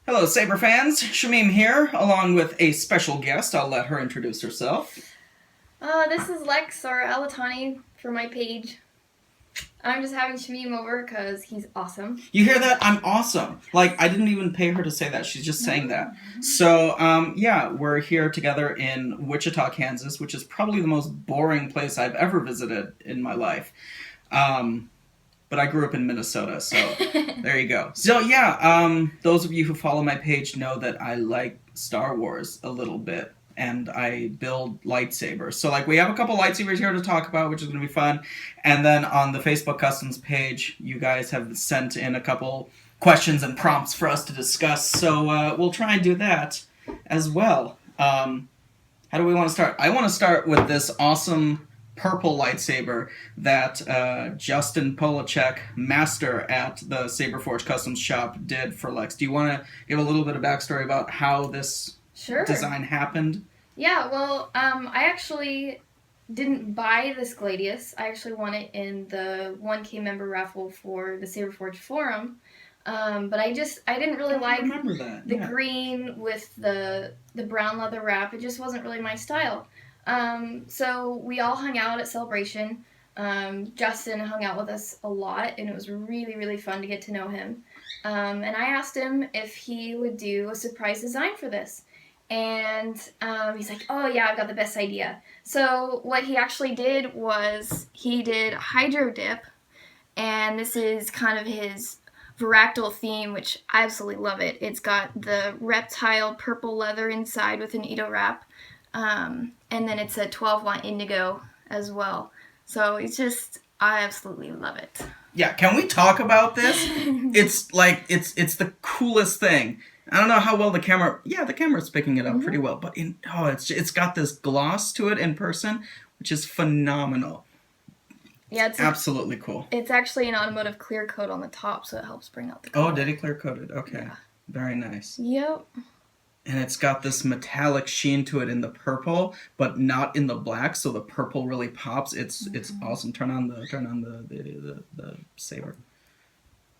Hello, Saber fans. Shamim here, along with a special guest. I'll let her introduce herself. This is Lex, or Aletani, for my page. I'm just having Shamim over because he's awesome. You hear that? I'm awesome. Like, I didn't even pay her to say that. She's just saying that. So, yeah, we're here together in Wichita, Kansas, which is probably the most boring place I've ever visited in my life. But I grew up in Minnesota, so there you go. So, yeah, those of you who follow my page know that I like Star Wars a little bit. And I build lightsabers. So, like, we have a couple lightsabers here to talk about, which is going to be fun. And then on the Facebook Customs page, you guys have sent in a couple questions and prompts for us to discuss. So, we'll try and do that as well. How do we want to start? I want to start with this awesome purple lightsaber that Justin Polacek, master at the Saberforge Customs shop, did for Lex. Do you want to give a little bit of backstory about how this design happened? Yeah, well, I actually didn't buy this Gladius. I actually won it in the 1K member raffle for the Saberforge forum. But I didn't really like the green with the brown leather wrap. It just wasn't really my style. So we all hung out at Celebration. Justin hung out with us a lot, and it was really, really fun to get to know him. And I asked him if he would do a surprise design for this. And he's like, oh yeah, I've got the best idea. So what he actually did was he did Hydro Dip, and this is kind of his Varactyl theme, which I absolutely love it. It's got the reptile purple leather inside with an Edo wrap, and then it's a 12-watt indigo as well. So it's just, I absolutely love it. Yeah, can we talk about this? It's like, it's the coolest thing. I don't know how well the camera's picking it up pretty well, but it's got this gloss to it in person, which is phenomenal. Yeah, it's absolutely cool. It's actually an automotive clear coat on the top, so it helps bring out the color. Oh, did he clear coat it? Okay. Yeah. Very nice. Yep. And it's got this metallic sheen to it in the purple, but not in the black, so the purple really pops. It's awesome. Turn on the saber.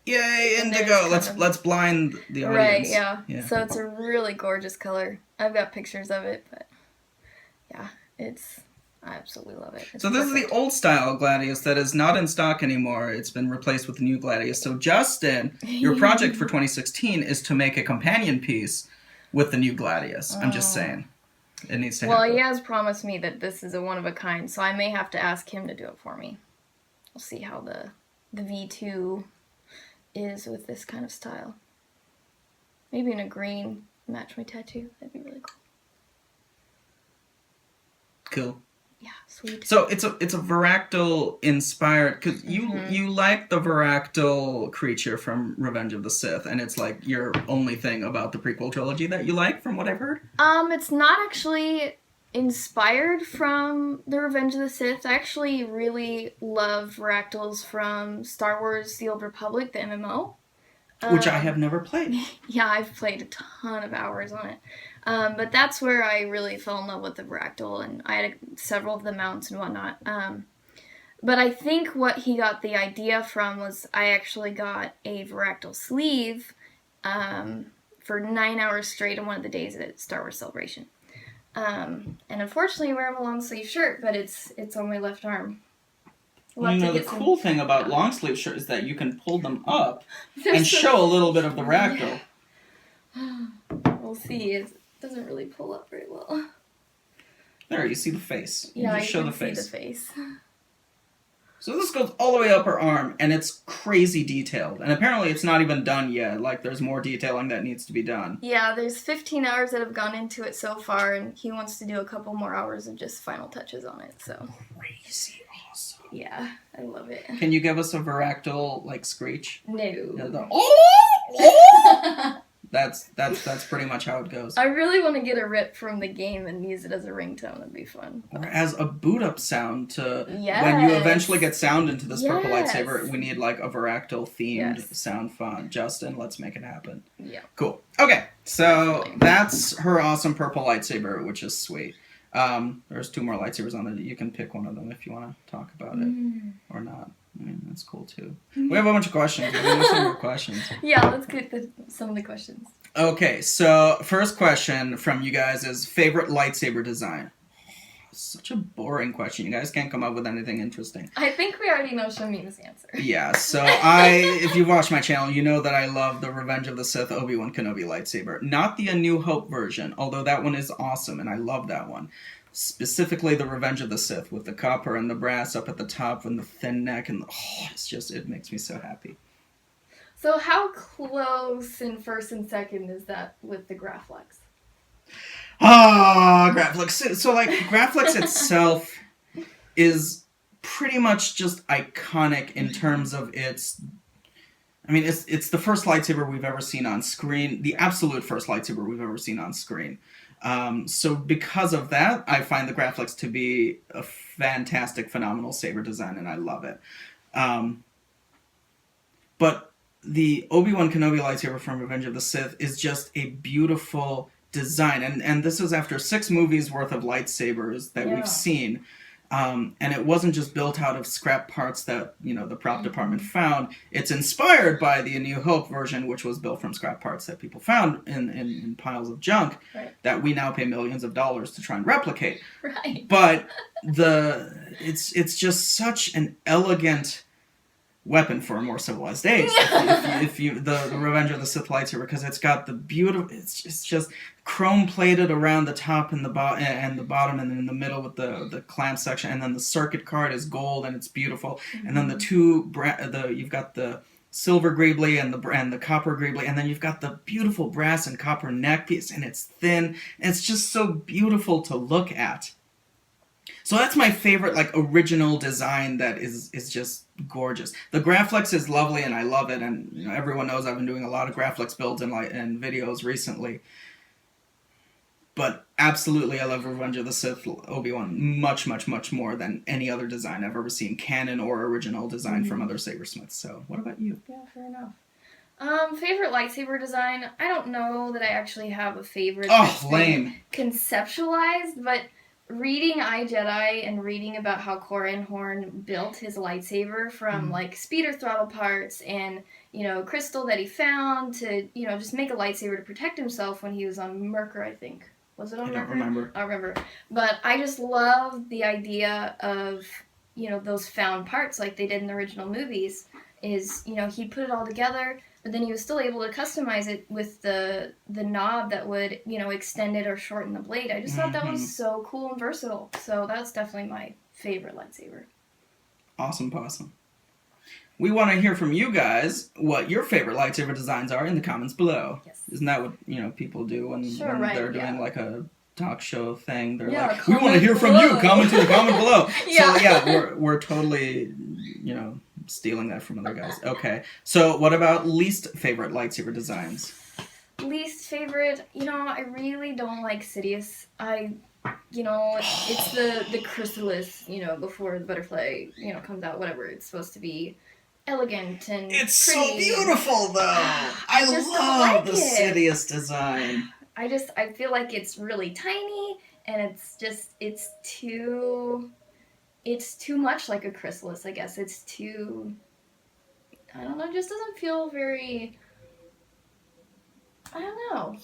Yay, indigo! Let's blind the audience. Right, yeah. So it's a really gorgeous color. I've got pictures of it, but yeah, I absolutely love it. So this is the old style Gladius that is not in stock anymore. It's been replaced with the new Gladius. So Justin, your project for 2016 is to make a companion piece with the new Gladius. I'm just saying. It needs to happen. Well, he has promised me that this is a one-of-a-kind, so I may have to ask him to do it for me. We'll see how the V2 is with this kind of style. Maybe in a green, match my tattoo. That'd be really cool. Cool. Yeah, sweet. So it's a Varactyl inspired, because you like the Varactyl creature from Revenge of the Sith, and it's like your only thing about the prequel trilogy that you like, from what I've heard. It's not actually inspired from the Revenge of the Sith. I actually really love Varactyls from Star Wars: The Old Republic, the MMO. Which I have never played. Yeah, I've played a ton of hours on it. But that's where I really fell in love with the Varactyl, and I had several of the mounts and whatnot. But I think what he got the idea from was I actually got a Varactyl sleeve for 9 hours straight on one of the days at Star Wars Celebration. And unfortunately, I wear a long sleeve shirt, but it's on my left arm. The cool thing about long sleeve shirts is that you can pull them up and show a little bit of the Varactyl. We'll see. It doesn't really pull up very well. There, you see the face. Yeah, you show can the face. See the face. So this goes all the way up her arm, and it's crazy detailed. And apparently it's not even done yet. Like, there's more detailing that needs to be done. Yeah, there's 15 hours that have gone into it so far, and he wants to do a couple more hours of just final touches on it, so. Crazy awesome. Yeah, I love it. Can you give us a Varactyl, like, screech? No. That's pretty much how it goes. I really want to get a rip from the game and use it as a ringtone. That'd be fun. Or as a boot-up sound to... Yes. When you eventually get sound into this purple lightsaber, we need, like, a Varactyl-themed sound font. Justin, let's make it happen. Yeah. Cool. Okay, so that's her awesome purple lightsaber, which is sweet. There's 2 more lightsabers on it. You can pick one of them if you want to talk about it or not. I mean, that's cool too. We have a bunch of questions. We have some more questions. Yeah, let's get some of the questions. Okay, so first question from you guys is favorite lightsaber design. Such a boring question. You guys can't come up with anything interesting. I think we already know Shamin's answer. Yeah, so if you've watched my channel, you know that I love the Revenge of the Sith Obi-Wan Kenobi lightsaber. Not the A New Hope version, although that one is awesome, and I love that one. Specifically the Revenge of the Sith, with the copper and the brass up at the top and the thin neck, and it makes me so happy. So how close in first and second is that with the Graflex? Graflex. So, like, Graflex itself is pretty much just iconic in terms of its... I mean, it's the first lightsaber we've ever seen on screen. The absolute first lightsaber we've ever seen on screen. So because of that, I find the Graflex to be a fantastic, phenomenal saber design, and I love it. But the Obi-Wan Kenobi lightsaber from Revenge of the Sith is just a beautiful design, and this is after 6 movies worth of lightsabers that we've seen, and it wasn't just built out of scrap parts that the prop department found. It's inspired by the A New Hope version, which was built from scrap parts that people found in piles of junk that we now pay millions of dollars to try and replicate. Right. But it's just such an elegant weapon for a more civilized age. if you the Revenge of the Sith lightsaber, because it's got the beautiful, it's just chrome plated around the top and the bottom, and then in the middle with the clamp section, and then the circuit card is gold and it's beautiful, and then you've got the silver greebly and the copper greebly, and then you've got the beautiful brass and copper neck piece, and it's thin, and it's just so beautiful to look at. So that's my favorite, like, original design that is just gorgeous. The Graflex is lovely, and I love it, and everyone knows I've been doing a lot of Graflex builds and videos recently. But absolutely, I love Revenge of the Sith Obi-Wan much, much, much more than any other design I've ever seen, canon or original design from other sabersmiths. So, what about you? Yeah, fair enough. Favorite lightsaber design? I don't know that I actually have a favorite. Oh, lame. Conceptualized, but reading iJedi and reading about how Corran Horn built his lightsaber from like speeder throttle parts and crystal that he found to just make a lightsaber to protect himself when he was on Merkur, I think. Was it on Merkur? I don't remember. But I just love the idea of those found parts like they did in the original movies. Is he put it all together, but then he was still able to customize it with the knob that would extend it or shorten the blade. I just thought that was so cool and versatile. So that's definitely my favorite lightsaber. Awesome possum. We want to hear from you guys what your favorite lightsaber designs are in the comments below. Yes. Isn't that what people do when they're doing like a talk show thing? They're like, we want to hear from you. Comment in the comment below. So yeah, we're totally stealing that from other guys. Okay. So what about least favorite lightsaber designs? Least favorite, I really don't like Sidious. It's the chrysalis, before the butterfly, comes out, whatever. It's supposed to be elegant and it's pretty. So beautiful, though. I love the Sidious design. I feel like it's really tiny, and it's too much like a chrysalis, I guess. It's too, I don't know, it just doesn't feel very, I don't know.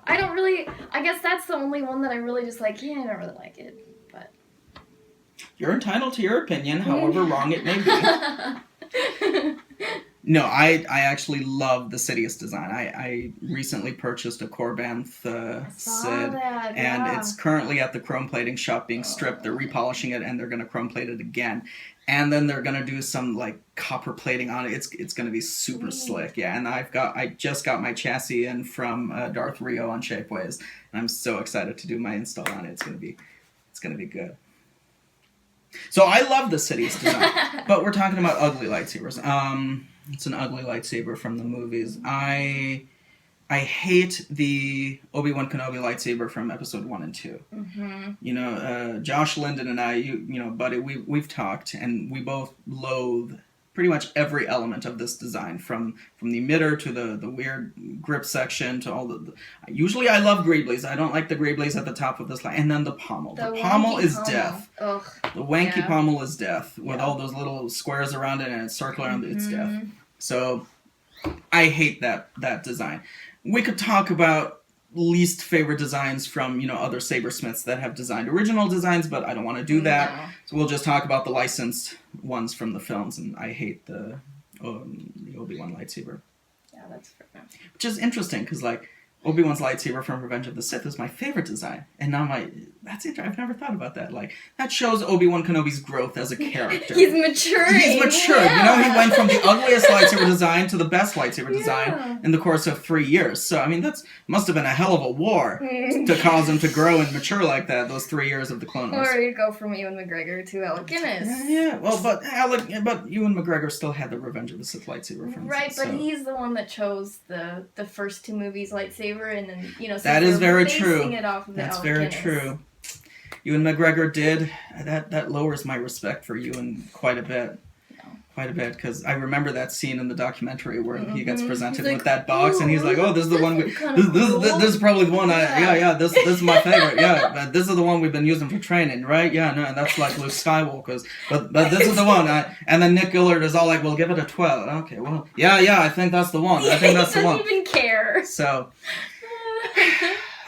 I guess that's the only one that I really just like, I don't really like it, but. You're entitled to your opinion, however wrong it may be. No, I actually love the Sidious design. I recently purchased a Corbanth Sid, and it's currently at the chrome plating shop being stripped. They're repolishing it, and they're going to chrome plate it again. And then they're going to do some like copper plating on it. It's going to be super slick. Yeah, and I just got my chassis in from Darth Rio on Shapeways, and I'm so excited to do my install on it. It's going to be good. So I love the Sidious design, but we're talking about ugly lightsabers. It's an ugly lightsaber from the movies. I hate the Obi-Wan Kenobi lightsaber from episode 1 and 2. Mm-hmm. Josh Linden and I, buddy, we've talked, and we both loathe pretty much every element of this design, from the emitter to the weird grip section to all the usually I love greeblies. I don't like the greeblies at the top of this line, and then the pommel. The pommel is death. Ugh. The wanky pommel is death with all those little squares around it and it's circular and it's death. So I hate that design. we could talk about least favorite designs from, other sabersmiths that have designed original designs, but I don't want to do that. No. So we'll just talk about the licensed ones from the films, and I hate the Obi-Wan lightsaber. Yeah, that's fair enough. Which is interesting, because, like, Obi-Wan's lightsaber from Revenge of the Sith is my favorite design. And now that's interesting. I've never thought about that. Like, that shows Obi-Wan Kenobi's growth as a character. He's maturing. He's matured. Yeah. He went from the ugliest lightsaber design to the best lightsaber design in the course of 3 years. So, I mean, must have been a hell of a war to cause him to grow and mature like that, those 3 years of the Clone Wars. Or you go from Ewan McGregor to Alec Guinness. Yeah. Well, but Ewan McGregor still had the Revenge of the Sith lightsaber from Right, but he's the one that chose the first 2 movies lightsaber, and then, that is very true. It off of That's Alec very Guinness. true. Ewan McGregor did. That lowers my respect for Ewan quite a bit. Quite a bit, because I remember that scene in the documentary where he gets presented with that box, and he's like, "Oh, this is the one. This is probably the one. This is my favorite. Yeah, but this is the one we've been using for training, right? Yeah, no, and that's like Luke Skywalker's. But this is the one." And then Nick Gillard is all like, "We'll give it a 12." Okay, well, yeah, I think that's the one. I think that's the one. He doesn't even care. So.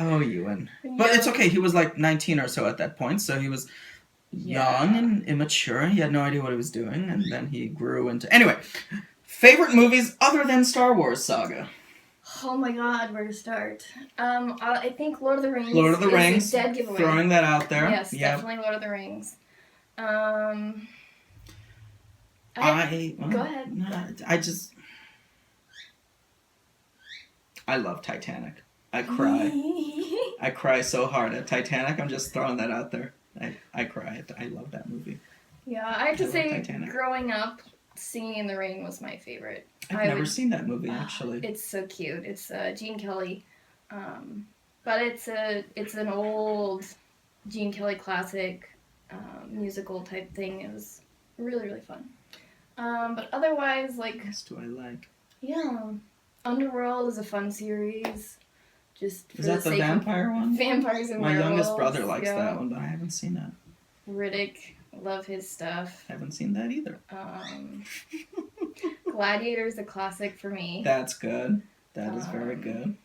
Oh, Ewan. But it's okay. He was like 19 or so at that point, so he was young and immature. He had no idea what he was doing, and then he grew into... Anyway, favorite movies other than Star Wars saga? Oh my god, where to start? I think Lord of the Rings. Lord of the Rings. Is a dead giveaway. Throwing that out there. Yes, definitely Lord of the Rings. Go ahead. No, I love Titanic. I cry. I cry so hard at Titanic. I'm just throwing that out there. I cry. I love that movie. Yeah, I have to say, Titanic. Growing up, Singing in the Rain was my favorite. I've never seen that movie, actually. It's so cute. It's Gene Kelly. But it's an old Gene Kelly classic musical type thing. It was really, really fun. But otherwise, like... What else do I like? Yeah. Underworld is a fun series. Just for Is that the vampire one? Vampires and My werewolves. youngest brother likes that one, but I haven't seen that. Riddick, love his stuff. Haven't seen that either. Gladiator's a classic for me. That's good. That is very good.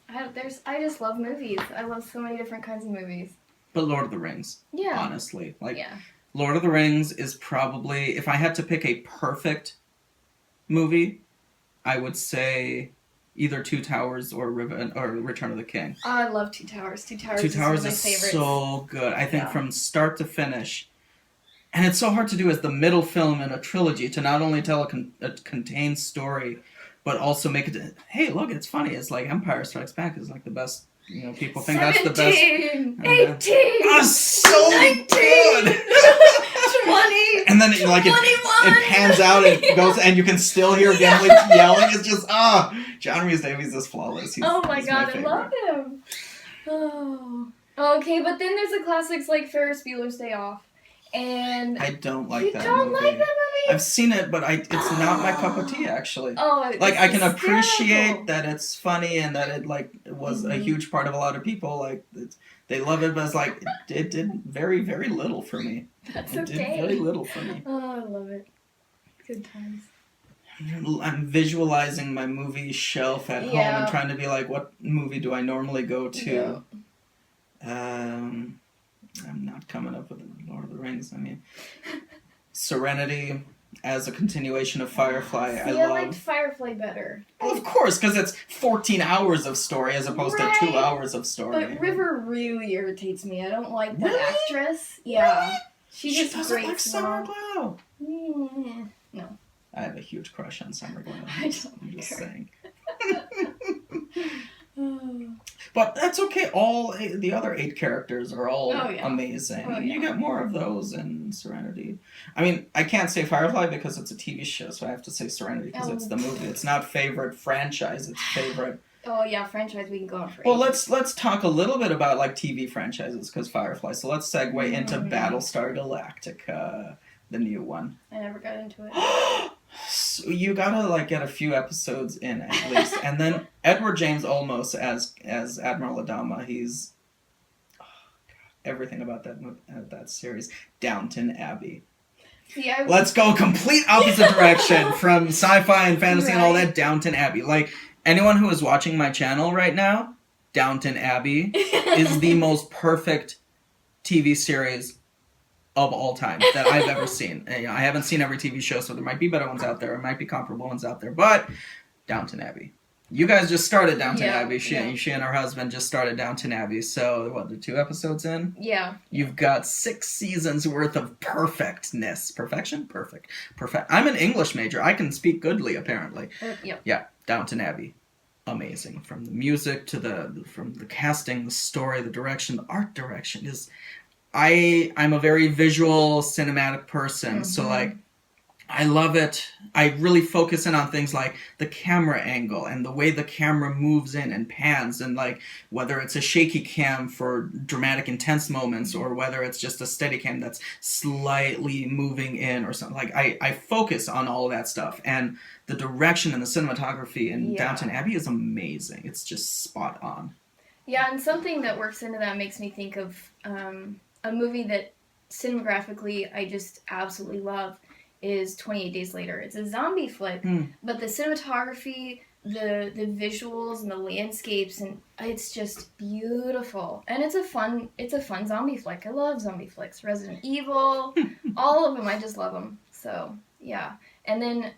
I just love movies. I love so many different kinds of movies. But Lord of the Rings. Yeah. Honestly. Lord of the Rings is probably, if I had to pick a perfect movie, I would say either Two Towers or Return of the King. Oh, I love Two Towers. Two Towers is one of my favorites. So good. I think from start to finish. And it's so hard to do as the middle film in a trilogy to not only tell a contained story, but also make it... Hey, look, it's funny. It's like Empire Strikes Back is like the best... people think 17, that's the best... 18! Oh, so 19, good! 20! And then it pans out and goes, and you can still hear Gimli yelling. It's just, John Rhys Davies is flawless. He's my god, favorite. I love him. Oh. Okay, but then there's the classics like Ferris Bueller's Day Off. And I don't like that movie. You don't like that movie? I've seen it, but it's not my cup of tea, actually. Oh, like, I can appreciate that it's funny and that it, was a huge part of a lot of people. They love it, but it's like, it did very, very little for me. That's it did very little for me. Oh, I love it. Good times. I'm visualizing my movie shelf at home and trying to be like, what movie do I normally go to? Yeah. I'm not coming up with Lord of the Rings. I mean, Serenity as a continuation of Firefly. I liked Firefly better. Well, of course, because it's 14 hours of story as opposed to 2 hours of story. But River really irritates me. I don't like that actress. Yeah. Really? She just doesn't like Summer Glau. No. I have a huge crush on Summer Glau. I'm just saying. But that's okay. All the other 8 characters are all amazing. Oh, yeah. You get more of those in Serenity. I mean, I can't say Firefly because it's a TV show, so I have to say Serenity because it's the movie. It's not favorite franchise. It's favorite. Oh yeah, franchise. We can go on for. Well, let's talk a little bit about TV franchises because Firefly. So let's segue into Battlestar Galactica, the new one. I never got into it. So you gotta get a few episodes in at least, and then Edward James Olmos as Admiral Adama. He's everything about that series. Downton Abbey. See, Let's go complete opposite direction from sci-fi and fantasy and all that. Downton Abbey. Like, anyone who is watching my channel right now, Downton Abbey is the most perfect TV series of all time that I've ever seen. I haven't seen every TV show, so there might be better ones out there. There might be comparable ones out there. But Downton Abbey. You guys just started Downton Abbey. She and her husband just started Downton Abbey. So, what, the 2 episodes in? Yeah. You've got 6 seasons worth of perfectness. Perfection? Perfect. I'm an English major. I can speak goodly, apparently. Yep. Yeah, Downton Abbey. Amazing. From the music to from the casting, the story, the direction, the art direction is... I'm a very visual, cinematic person, so, like, I love it. I really focus in on things like the camera angle and the way the camera moves in and pans, and like whether it's a shaky cam for dramatic, intense moments or whether it's just a steady cam that's slightly moving in or something. Like I focus on all of that stuff, and the direction and the cinematography in Downton Abbey is amazing. It's just spot on. Yeah, and something that works into that makes me think of a movie that cinemagraphically I just absolutely love. Is 28 Days Later. It's a zombie flick, but the cinematography, the visuals and the landscapes, and it's just beautiful. And it's a fun zombie flick. I love zombie flicks. Resident Evil, all of them. I just love them. So yeah. And then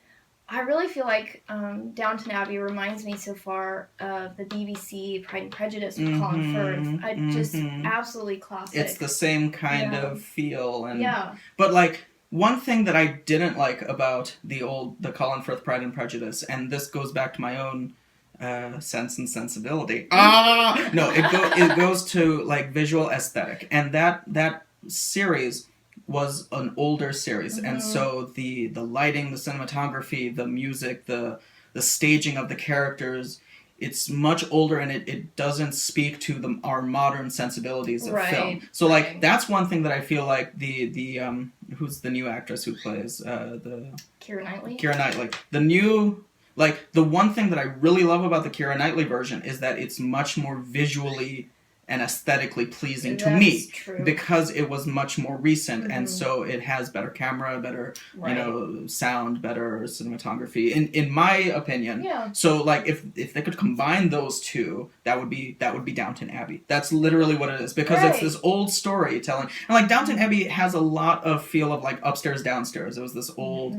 I really feel like Downton Abbey reminds me so far of the BBC Pride and Prejudice with Colin Firth. I just absolutely classic. It's the same kind of feel, and but like. One thing that I didn't like about the Colin Firth Pride and Prejudice, and this goes back to my own sense and sensibility. No, it goes to like visual aesthetic, and that series was an older series, and so the lighting, the cinematography, the music, the staging of the characters. It's much older, and it doesn't speak to our modern sensibilities of film. So, like, that's one thing that I feel like the who's the new actress who plays the... Keira Knightley? Keira Knightley. The one thing that I really love about the Keira Knightley version is that it's much more visually and aesthetically pleasing to me. True. Because it was much more recent, and so it has better camera, better sound, better cinematography in my opinion. So like if they could combine those two, that would be Downton Abbey. That's literally what it is, because it's this old storytelling, and like Downton Abbey has a lot of feel of like Upstairs Downstairs. It was this old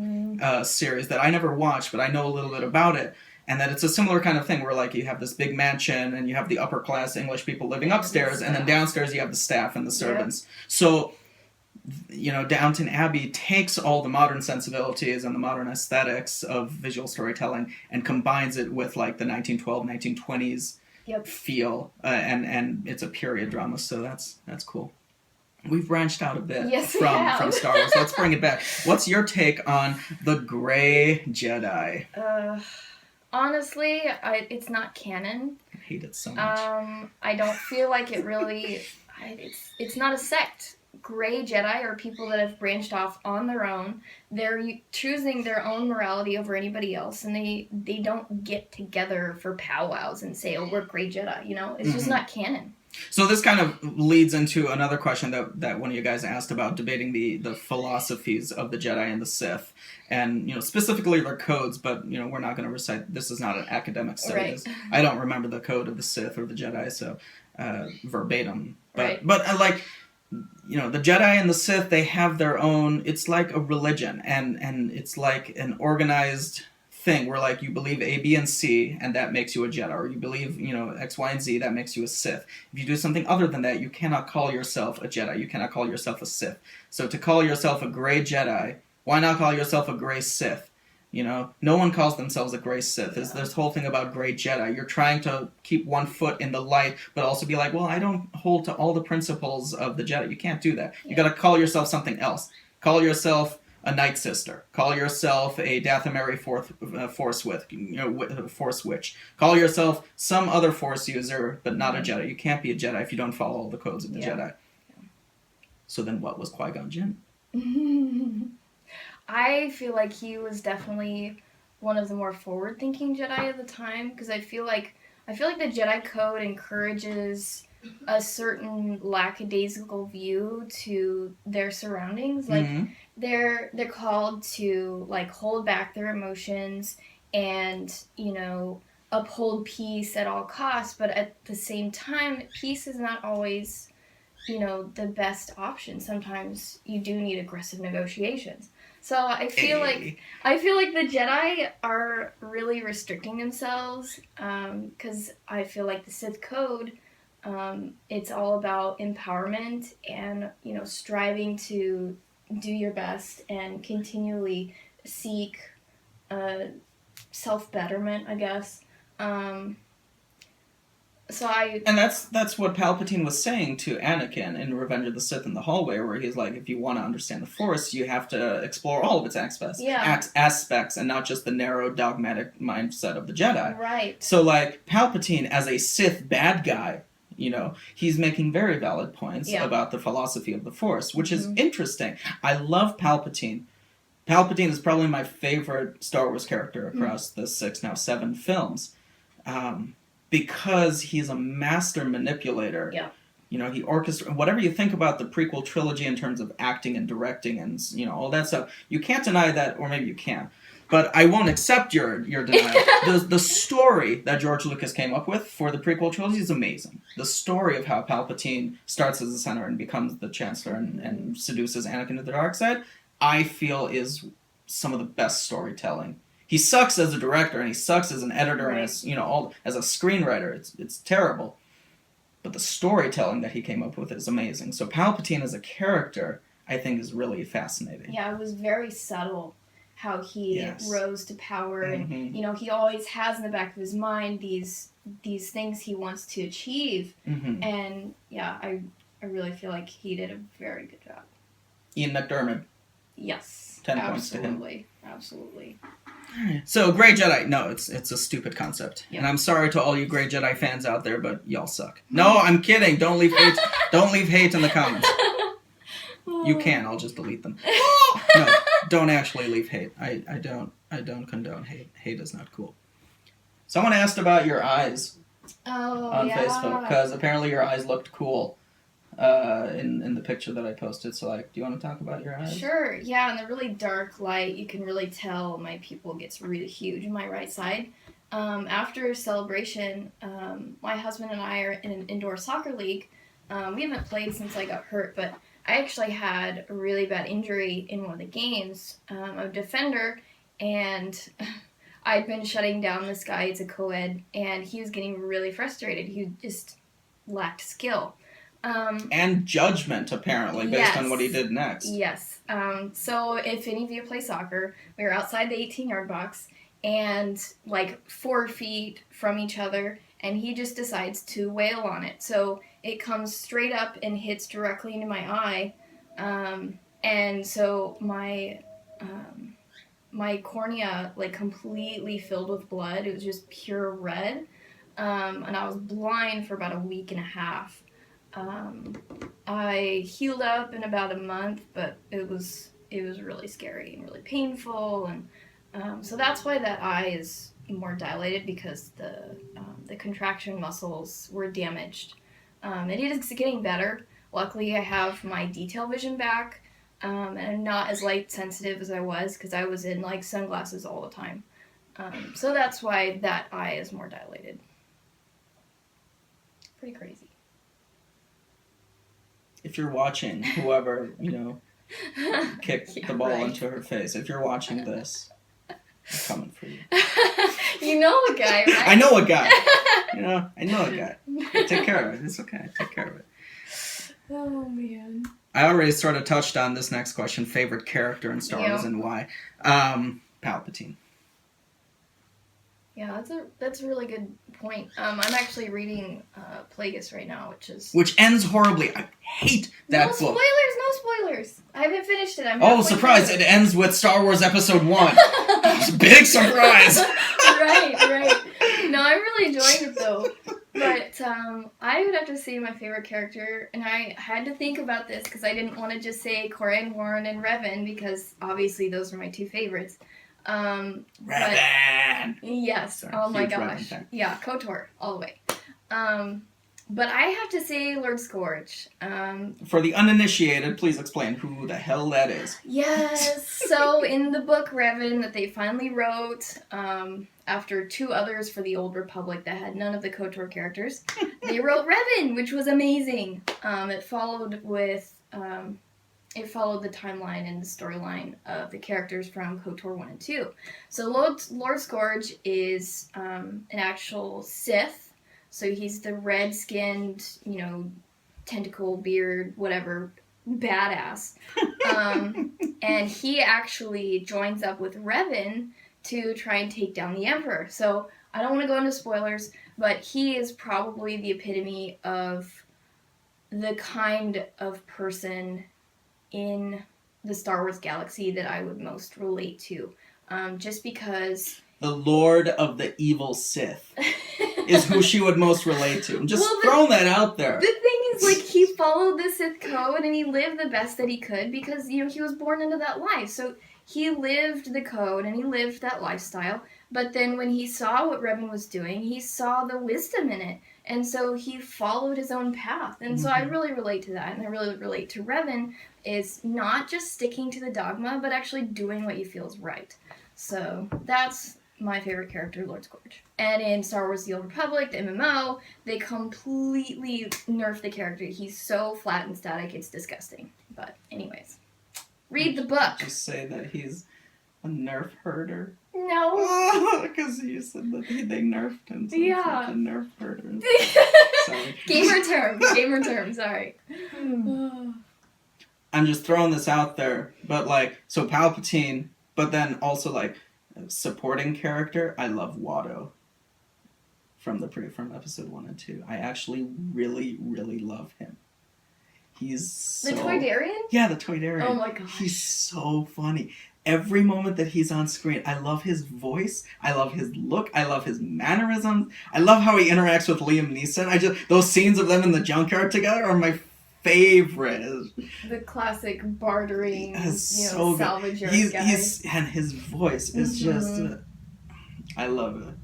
series that I never watched, but I know a little bit about it. And that it's a similar kind of thing where, like, you have this big mansion and you have the upper-class English people living upstairs, and then downstairs you have the staff and the servants. So, you know, Downton Abbey takes all the modern sensibilities and the modern aesthetics of visual storytelling and combines it with, like, the 1912, 1920s feel, and it's a period drama, so that's cool. We've branched out a bit from Star Wars. Let's bring it back. What's your take on the Grey Jedi? Honestly, it's not canon. I hate it so much. I don't feel like it really... It's not a sect. Grey Jedi are people that have branched off on their own. They're choosing their own morality over anybody else, and they don't get together for powwows and say, oh, we're Grey Jedi, you know? It's just not canon. So this kind of leads into another question that one of you guys asked about, debating the philosophies of the Jedi and the Sith, and, you know, specifically their codes, but, you know, we're not going to recite, this is not an academic study. I don't remember the code of the Sith or the Jedi, so verbatim. But like, you know, the Jedi and the Sith, they have their own, it's like a religion, and it's like an organized thing where, like, you believe A, B, and C, and that makes you a Jedi, or you believe, you know, X, Y, and Z, that makes you a Sith. If you do something other than that, you cannot call yourself a Jedi. You cannot call yourself a Sith. So to call yourself a Grey Jedi, why not call yourself a Grey Sith? You know, no one calls themselves a Grey Sith. There's this whole thing about Grey Jedi. You're trying to keep one foot in the light, but also be like, well, I don't hold to all the principles of the Jedi. You can't do that. You gotta call yourself something else. Call yourself a Night Sister. Call yourself a Dathomiri Force Witch. Call yourself some other Force user, but not a Jedi. You can't be a Jedi if you don't follow all the codes of the Jedi. So then what was Qui-Gon Jinn? I feel like he was definitely one of the more forward-thinking Jedi at the time, because I feel like the Jedi Code encourages a certain lackadaisical view to their surroundings. Like they're called to like hold back their emotions and, you know, uphold peace at all costs, but at the same time, peace is not always, you know, the best option. Sometimes you do need aggressive negotiations. So I feel like the Jedi are really restricting themselves because I feel like the Sith Code, it's all about empowerment and, you know, striving to do your best and continually seek self-betterment, I guess. And that's what Palpatine was saying to Anakin in Revenge of the Sith in the hallway, where he's like, if you want to understand the Force, you have to explore all of its aspects, and not just the narrow dogmatic mindset of the Jedi. Right. So, like, Palpatine as a Sith bad guy, you know, he's making very valid points about the philosophy of the Force, which is interesting. I love Palpatine. Palpatine is probably my favorite Star Wars character across the 7 films. Because he's a master manipulator. Yeah. You know, he orchestrates whatever you think about the prequel trilogy in terms of acting and directing and, you know, all that stuff. You can't deny that, or maybe you can. But I won't accept your denial. The story that George Lucas came up with for the prequel trilogy is amazing. The story of how Palpatine starts as a senator and becomes the Chancellor and seduces Anakin to the dark side, I feel is some of the best storytelling. He sucks as a director and he sucks as an editor and as, you know, as a screenwriter. It's terrible. But the storytelling that he came up with is amazing. So Palpatine as a character, I think, is really fascinating. Yeah, it was very subtle how he rose to power, and you know, he always has in the back of his mind these things he wants to achieve. And yeah, I really feel like he did a very good job. Ian McDiarmid. Yes. 10 points to him. Absolutely. So, Grey Jedi, no, it's a stupid concept. Yep. And I'm sorry to all you Grey Jedi fans out there, but y'all suck. No, I'm kidding. Don't leave hate in the comments. You can, I'll just delete them. No, don't actually leave hate. I don't condone hate. Hate is not cool. Someone asked about your eyes on Facebook, because apparently your eyes looked cool. In the picture that I posted. So, like, do you want to talk about your eyes? Sure. Yeah, in the really dark light, you can really tell my pupil gets really huge in my right side. After celebration, my husband and I are in an indoor soccer league. We haven't played since I got hurt, but I actually had a really bad injury in one of the games. I'm a defender, and I'd been shutting down this guy. It's a co-ed, and he was getting really frustrated. He just lacked skill. And judgment, apparently, based on what he did next. Yes. So if any of you play soccer, we were outside the 18-yard box and like 4 feet from each other, and he just decides to wail on it. So it comes straight up and hits directly into my eye. And so my cornea, like, completely filled with blood. It was just pure red. And I was blind for about a week and a half. I healed up in about a month, but it was really scary and really painful, and so that's why that eye is more dilated, because the contraction muscles were damaged. It is getting better. Luckily, I have my detail vision back, and I'm not as light sensitive as I was, because I was in like sunglasses all the time. So that's why that eye is more dilated. Pretty crazy. If you're watching, whoever, you know, kicked the ball into her face, if you're watching this, I'm coming for you. You know a guy, right? I know a guy. You know, I know a guy. Take care of it. It's okay. Take care of it. Oh, man. I already sort of touched on this next question, favorite character in Star Wars and why. Palpatine. Yeah, that's a really good point. I'm actually reading Plagueis right now, which ends horribly. I hate that book. No spoilers. I haven't finished it. Oh, surprise! It ends with Star Wars Episode 1. Big surprise. Right. No, I'm really enjoying it though. But I would have to say my favorite character, and I had to think about this because I didn't want to just say Corran, Warren, and Revan, because obviously those are my two favorites. Revan! Yes. Sorry, oh my gosh. Revan fan. Yeah, KOTOR all the way. But I have to say Lord Scourge. For the uninitiated, please explain who the hell that is. Yes. So in the book Revan that they finally wrote, after 2 others for the Old Republic that had none of the KOTOR characters, they wrote Revan, which was amazing. It followed the timeline and the storyline of the characters from KOTOR 1 and 2. So Lord Scourge is an actual Sith. So he's the red-skinned, tentacle, beard, whatever, badass. And he actually joins up with Revan to try and take down the Emperor. So I don't want to go into spoilers, but he is probably the epitome of the kind of person in the Star Wars galaxy that I would most relate to. Just because... The Lord of the Evil Sith is who she would most relate to. I'm just throwing that out there. The thing is, he followed the Sith code and he lived the best that he could because, he was born into that life. So he lived the code and he lived that lifestyle. But then when he saw what Revan was doing, he saw the wisdom in it. And so he followed his own path. And so I really relate to that. And I really relate to Revan is not just sticking to the dogma, but actually doing what you feel is right. So that's my favorite character, Lord Scourge. And in Star Wars The Old Republic, the MMO, they completely nerf the character. He's so flat and static, it's disgusting. But anyways, read the book. Just say that he's a nerf herder. No. Because you said that they nerfed him. So Yeah. a nerf herder. Sorry. Gamer term, sorry. I'm just throwing this out there, but so Palpatine, but then also supporting character, I love Watto from episode 1 and 2. I actually really, really love him. He's so... The Toydarian? Yeah, the Toydarian. Oh my gosh. He's so funny. Every moment that he's on screen, I love his voice. I love his look. I love his mannerisms. I love how he interacts with Liam Neeson. Those scenes of them in the junkyard together are my favorite. The classic bartering, so salvage yard guy. And his voice is just... I love it.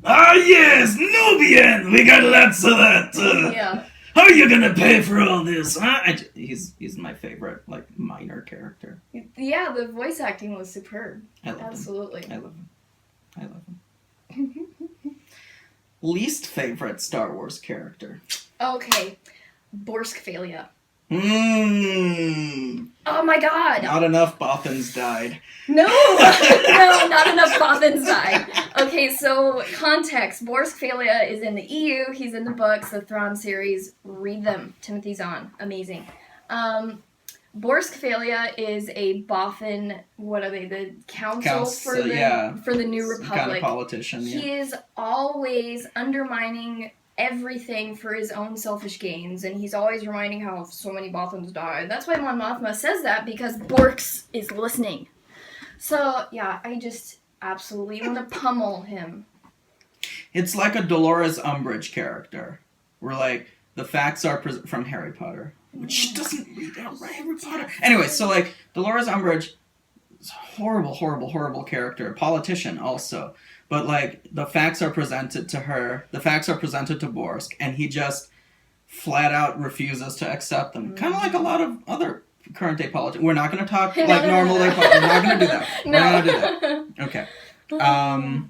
Ah, yes! Nubian! We got lots of that! Yeah. How are you gonna pay for all this, huh? He's my favorite, minor character. Yeah, the voice acting was superb. I love Absolutely. him. I love him. Least favorite Star Wars character? Okay. Borsk Phalia. Oh my god! Not enough Bothans died. No! No, not enough Bothans died. Okay, so context. Borsk Phalia is in the EU. He's in the books, the Thrawn series. Read them. Timothy Zahn. Amazing. Borsk Phalia is a Bothan, what are they, the council for the New Republic. Kind of politician, yeah. He is always undermining everything for his own selfish gains, and he's always reminding how so many Bothans died. That's why Mon Mothma says that, because Borks is listening. So, yeah, I just absolutely want to pummel him. It's like a Dolores Umbridge character, where, the facts are from Harry Potter. Which she doesn't read Harry Potter. Anyway, so, Dolores Umbridge is a horrible, horrible, horrible character. A politician, also. But, the facts are presented to her. The facts are presented to Borsk, and he just flat out refuses to accept them. Kind of like a lot of other current day politicians. We're not going to talk normal day politics. We're not going to do that. We're not going to do that. Okay.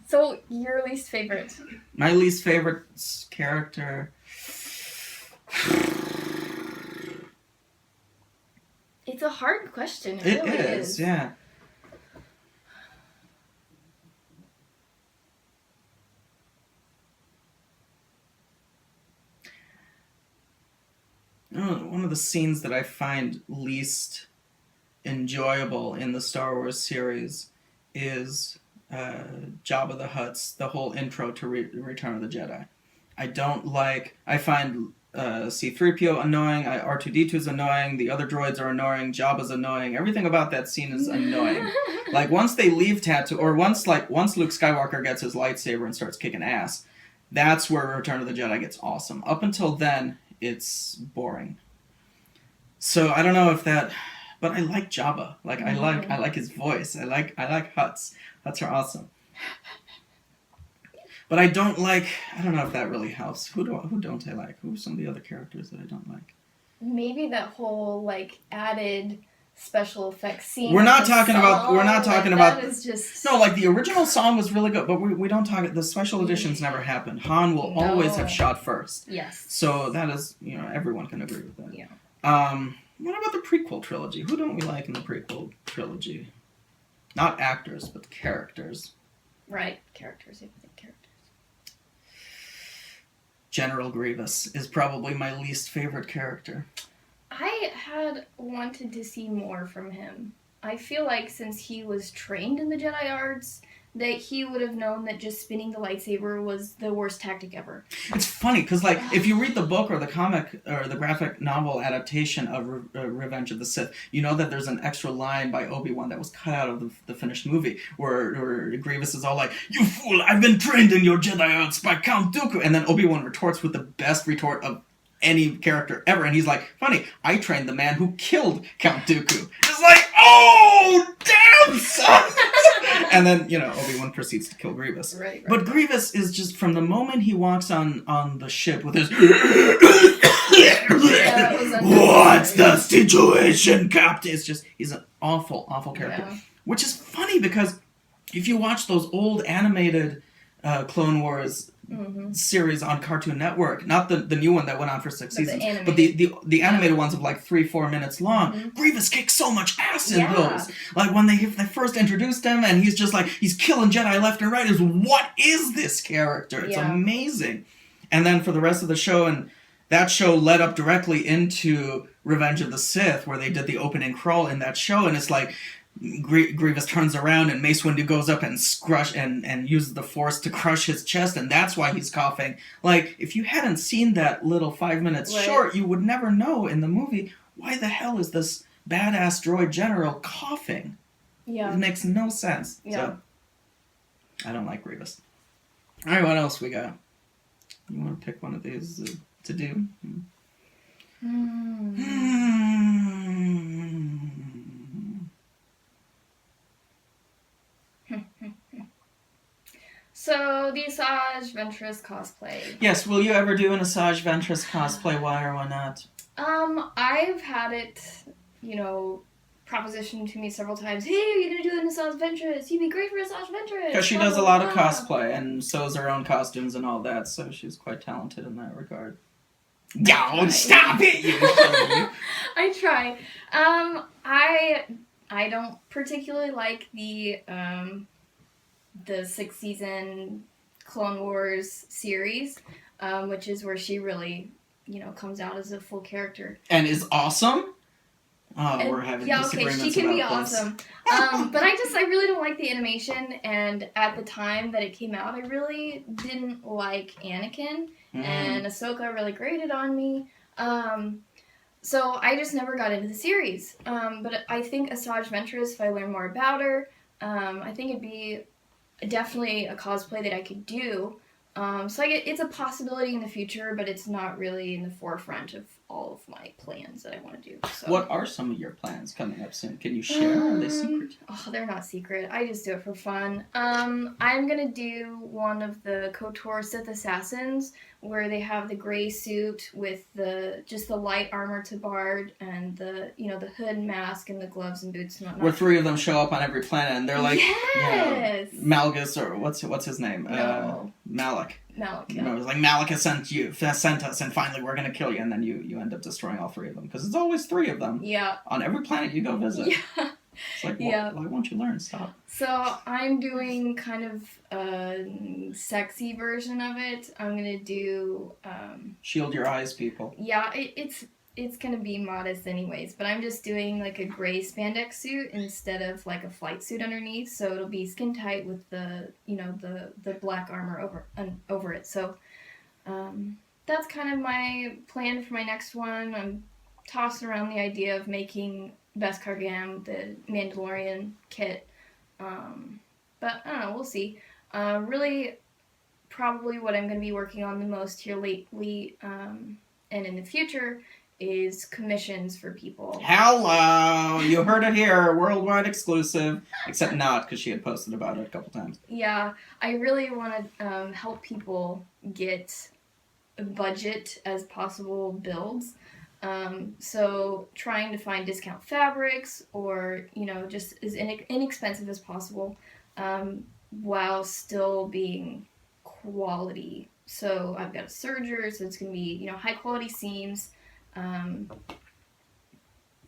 So, your least favorite? My least favorite character... It's a hard question. It really is, yeah. One of the scenes that I find least enjoyable in the Star Wars series is Jabba the Hutt's, the whole intro to Return of the Jedi. I find C-3PO annoying, R2-D2 is annoying, the other droids are annoying, Jabba's annoying, everything about that scene is annoying. Once they leave Tatooine, or once Luke Skywalker gets his lightsaber and starts kicking ass, that's where Return of the Jedi gets awesome. Up until then, it's boring. So I don't know if that, but I like Jabba. I like his voice. I like Hutts. Hutts are awesome. But I don't like. I don't know if that really helps. Who don't I like? Who are some of the other characters that I don't like? Maybe that whole like added special effects scene. We're not talking about. We're not talking about. That is just No, like the original song was really good, but we don't talk. The special editions never happened. Han will always have shot first. Yes. So that is, everyone can agree with that. Yeah. What about the prequel trilogy? Who don't we like in the prequel trilogy? Not actors, but characters. Right, characters. I think characters. General Grievous is probably my least favorite character. I had wanted to see more from him. I feel like since he was trained in the Jedi arts, that he would have known that just spinning the lightsaber was the worst tactic ever. It's funny, because if you read the book or the comic or the graphic novel adaptation of Revenge of the Sith, you know that there's an extra line by Obi-Wan that was cut out of the finished movie, where Grievous is all like, "You fool, I've been trained in your Jedi arts by Count Dooku," and then Obi-Wan retorts with the best retort of any character ever, and he's like, "Funny, I trained the man who killed Count Dooku." It's like, oh, damn, son! And then, Obi-Wan proceeds to kill Grievous. Right. But Grievous is just, from the moment he walks on the ship with his... What's the situation, Captain? It's just, he's an awful, awful character. Yeah. Which is funny, because if you watch those old animated Clone Wars series on Cartoon Network, not the new one that went on for 6 seasons, but the animated ones of like 3-4 minutes long, Grievous kicks so much ass in those. Like when they first introduced him, and he's just like, he's killing Jedi left and right, what is this character? It's amazing. And then for the rest of the show, and that show led up directly into Revenge of the Sith, where they did the opening crawl in that show, and it's like, Grievous turns around and Mace Windu goes up and and uses the Force to crush his chest, and that's why he's coughing. Like, if you hadn't seen that little 5 minutes short, you would never know in the movie, why the hell is this badass droid general coughing? Yeah. It makes no sense. Yeah. So, I don't like Grievous. Alright, what else we got? You want to pick one of these to do? So, the Asajj Ventress cosplay. Yes, will you ever do an Asajj Ventress cosplay? Why or why not? I've had it, propositioned to me several times. Hey, are you gonna do an Asajj Ventress? You'd be great for Asajj Ventress. Because she does a lot of cosplay and sews her own costumes and all that, so she's quite talented in that regard. Don't stop it, you! I try. I don't particularly like the 6th season Clone Wars series, which is where she really, comes out as a full character. And is awesome? Oh, we're having disagreements about this. She can be awesome. But I really don't like the animation, and at the time that it came out, I really didn't like Anakin, and Ahsoka really grated on me. So I just never got into the series. But I think Asajj Ventress, if I learn more about her, I think it'd be definitely a cosplay that I could do. So it's a possibility in the future, but it's not really in the forefront of all of my plans that I want to do. So. What are some of your plans coming up soon? Can you share? Are they secret? Oh, they're not secret. I just do it for fun. I'm going to do one of the KOTOR Sith Assassins, where they have the gray suit with the light armor to Bard, and the hood and mask and the gloves and boots and whatnot. Where 3 of them show up on every planet, and they're like, yes! Malgus, or what's his name? No. Malik. Malik, It was like, Malik has sent us, and finally we're gonna kill you, and then you end up destroying all 3 of them, because it's always 3 of them. Yeah. On every planet you go visit. Yeah. It's like, why won't you learn? Stop. So I'm doing kind of a sexy version of it. I'm gonna do. Shield your eyes, people. Yeah, it's gonna be modest anyways, but I'm just doing like a gray spandex suit instead of like a flight suit underneath, so it'll be skin tight with the the black armor over it. So that's kind of my plan for my next one. I'm tossing around the idea of making Beskar Gam the Mandalorian kit, but I don't know, we'll see. Really, probably what I'm going to be working on the most here lately and in the future is commissions for people. Hello! You heard it here. Worldwide exclusive. Except not, because she had posted about it a couple times. Yeah, I really want to help people get budget as possible builds. So trying to find discount fabrics or, just as inexpensive as possible while still being quality. So I've got a serger, so it's going to be, high quality seams. I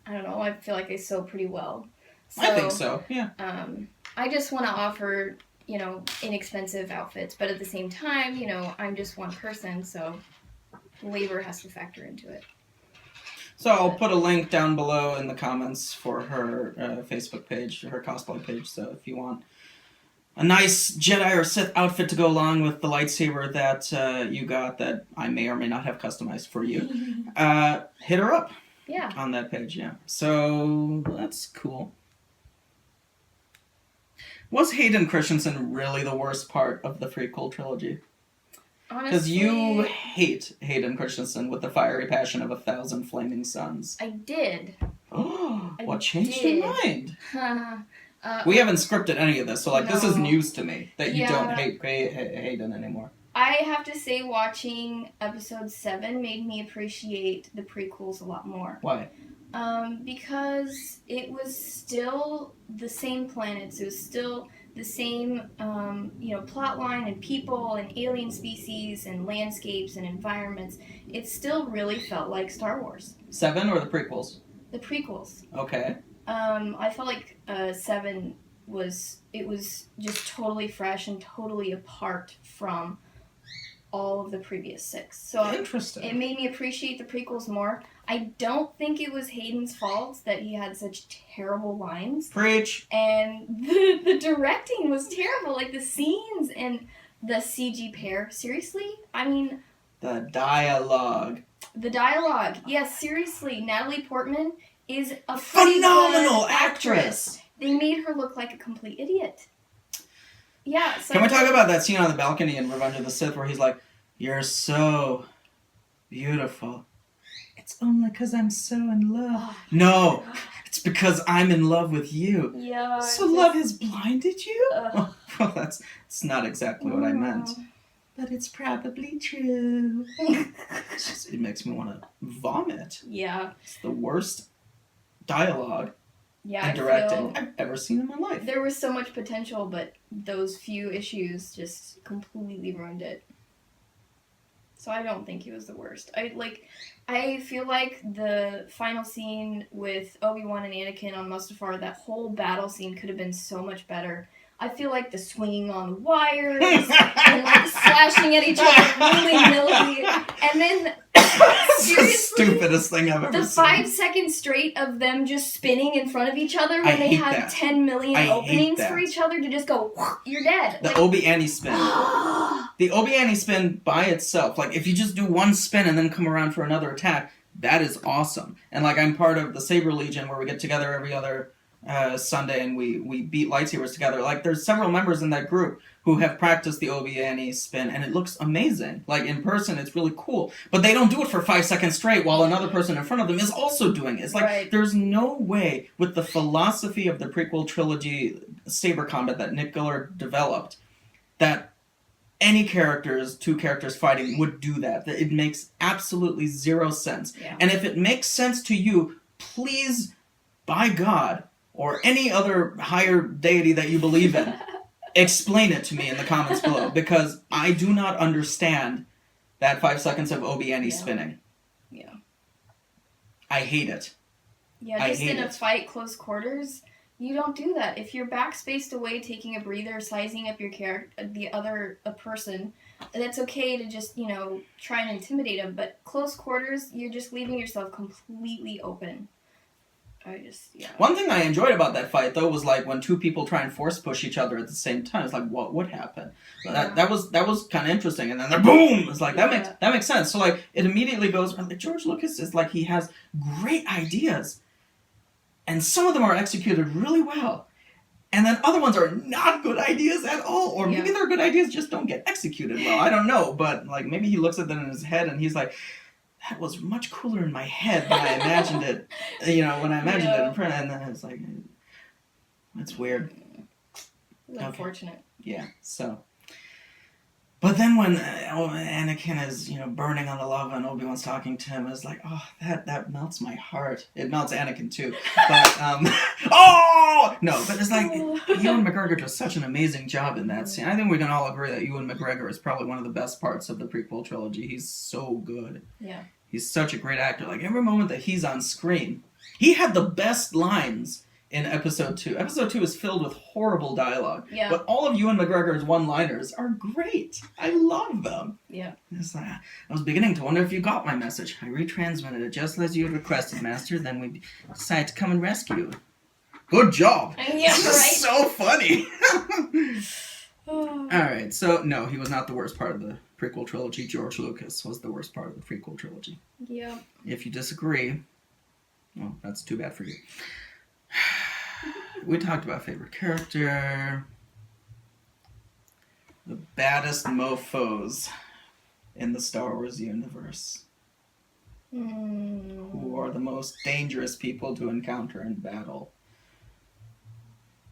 don't know, I feel like I sew pretty well. So, I think so, yeah. I just want to offer, inexpensive outfits, but at the same time, I'm just one person, so labor has to factor into it. So I'll put a link down below in the comments for her Facebook page, her cosplay page. So if you want a nice Jedi or Sith outfit to go along with the lightsaber that you got that I may or may not have customized for you, hit her up. Yeah. On that page, yeah. So that's cool. Was Hayden Christensen really the worst part of the prequel trilogy? Because you hate Hayden Christensen with the fiery passion of 1,000 flaming suns. I did. Oh, what changed your mind? Uh, We haven't scripted any of this, so no. This is news to me that you Yeah. don't hate Hayden anymore. I have to say, watching episode 7 made me appreciate the prequels a lot more. Why? Because it was still the same planets. It was still the same, plot line and people and alien species and landscapes and environments. It still really felt like Star Wars. 7 or the prequels? The prequels. Okay. I felt like 7 was just totally fresh and totally apart from all of the previous 6. So Interesting. it made me appreciate the prequels more. I don't think it was Hayden's fault that he had such terrible lines. Preach. And the directing was terrible. Like, the scenes and the CG pair. Seriously? I mean... The dialogue. The dialogue. Yes, seriously. Natalie Portman is a phenomenal good actress. They made her look like a complete idiot. Yeah, so... Can we talk about that scene on the balcony in Revenge of the Sith where he's like, "You're so beautiful. It's only because I'm so in love." Oh, No, it's because I'm in love with you. Yeah. So love has blinded you? Ugh. Well, that's not exactly what I meant. But it's probably true. It makes me want to vomit. Yeah. It's the worst dialogue Yeah, and directing I've ever seen in my life. There was so much potential, but those few issues just completely ruined it. So I don't think he was the worst. I feel like the final scene with Obi-Wan and Anakin on Mustafar, that whole battle scene could have been so much better. I feel like the swinging on the wires and like slashing at each other willy-nilly, and then seriously, the stupidest thing I've ever the seen. 5 seconds straight of them just spinning in front of each other I when they hate have that. 10 million I hate openings that. for each other to just go, you're dead. The Obi-Annie spin. The Obi-Annie spin by itself, like if you just do one spin and then come around for another attack, that is awesome. And like I'm part of the Saber Legion where we get together every other Sunday and we beat lightsabers together. Like there's several members in that group who have practiced the Obi-Annie spin and it looks amazing. Like in person it's really cool. But they don't do it for 5 seconds straight while another person in front of them is also doing it. It's like Right. There's no way with the philosophy of the prequel trilogy saber combat that Nick Gillard developed that any characters, 2 characters fighting would do that. It makes absolutely zero sense. Yeah. And if it makes sense to you, please, by God, or any other higher deity that you believe in, explain it to me in the comments below, because I do not understand that 5 seconds of Obi-Annie spinning. Yeah. I hate it. Yeah, I just hate in a it. fight close quarters, you don't do that. If you're back spaced away, taking a breather, sizing up your a person, that's okay to just, try and intimidate them. But close quarters, you're just leaving yourself completely open. One thing I enjoyed about that fight, though, was like when 2 people try and force push each other at the same time. It's like, what happened? Yeah. That was kind of interesting. And then boom! It's like that makes sense. So like it immediately goes. Like, George Lucas is like he has great ideas, and some of them are executed really well, and then other ones are not good ideas at all, or maybe they're good ideas just don't get executed well. I don't know, but like maybe he looks at them in his head and he's like, that was much cooler in my head than I imagined it. When I imagined it in front, and then I was like, that's weird. Unfortunate. Yeah. So. But then when Anakin is, burning on the lava and Obi-Wan's talking to him, it's like, oh, that melts my heart. It melts Anakin too. But, oh! No, but it's like, Ewan McGregor does such an amazing job in that scene. I think we can all agree that Ewan McGregor is probably one of the best parts of the prequel trilogy. He's so good. Yeah. He's such a great actor. Like, every moment that he's on screen, he had the best lines in Episode 2. Episode 2 is filled with horrible dialogue. Yeah. But all of Ewan McGregor's one-liners are great. I love them. Yeah. It's like, I was beginning to wonder if you got my message. I retransmitted it just as you had requested, Master. Then we decided to come and rescue you. Good job. Yeah, this right? is so funny. Alright, so no, he was not the worst part of the prequel trilogy. George Lucas was the worst part of the prequel trilogy. Yeah. If you disagree, well, that's too bad for you. We talked about favorite character. The baddest mofos in the Star Wars universe. Who are the most dangerous people to encounter in battle?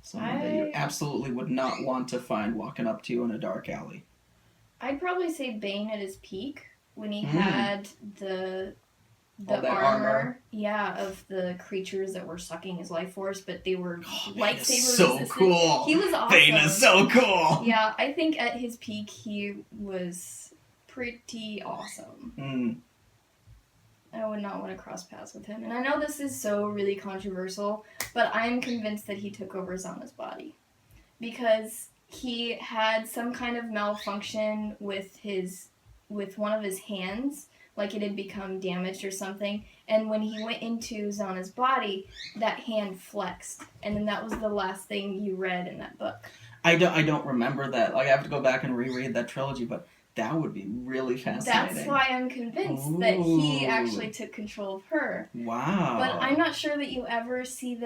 Someone that you absolutely would not want to find walking up to you in a dark alley. I'd probably say Bane at his peak when he had the armor. Yeah, of the creatures that were sucking his life force, but they were lightsaber so resistant. cool. He was awesome. Bane is so cool. Yeah, I think at his peak he was pretty awesome. I would not want to cross paths with him. And I know this is so really controversial, but I'm convinced that he took over Zana's body. Because he had some kind of malfunction with one of his hands. Like it had become damaged or something. And when he went into Zana's body, that hand flexed. And then that was the last thing you read in that book. I don't remember that. Like, I have to go back and reread that trilogy, but that would be really fascinating. That's why I'm convinced that he actually took control of her. Wow. But I'm not sure that you ever see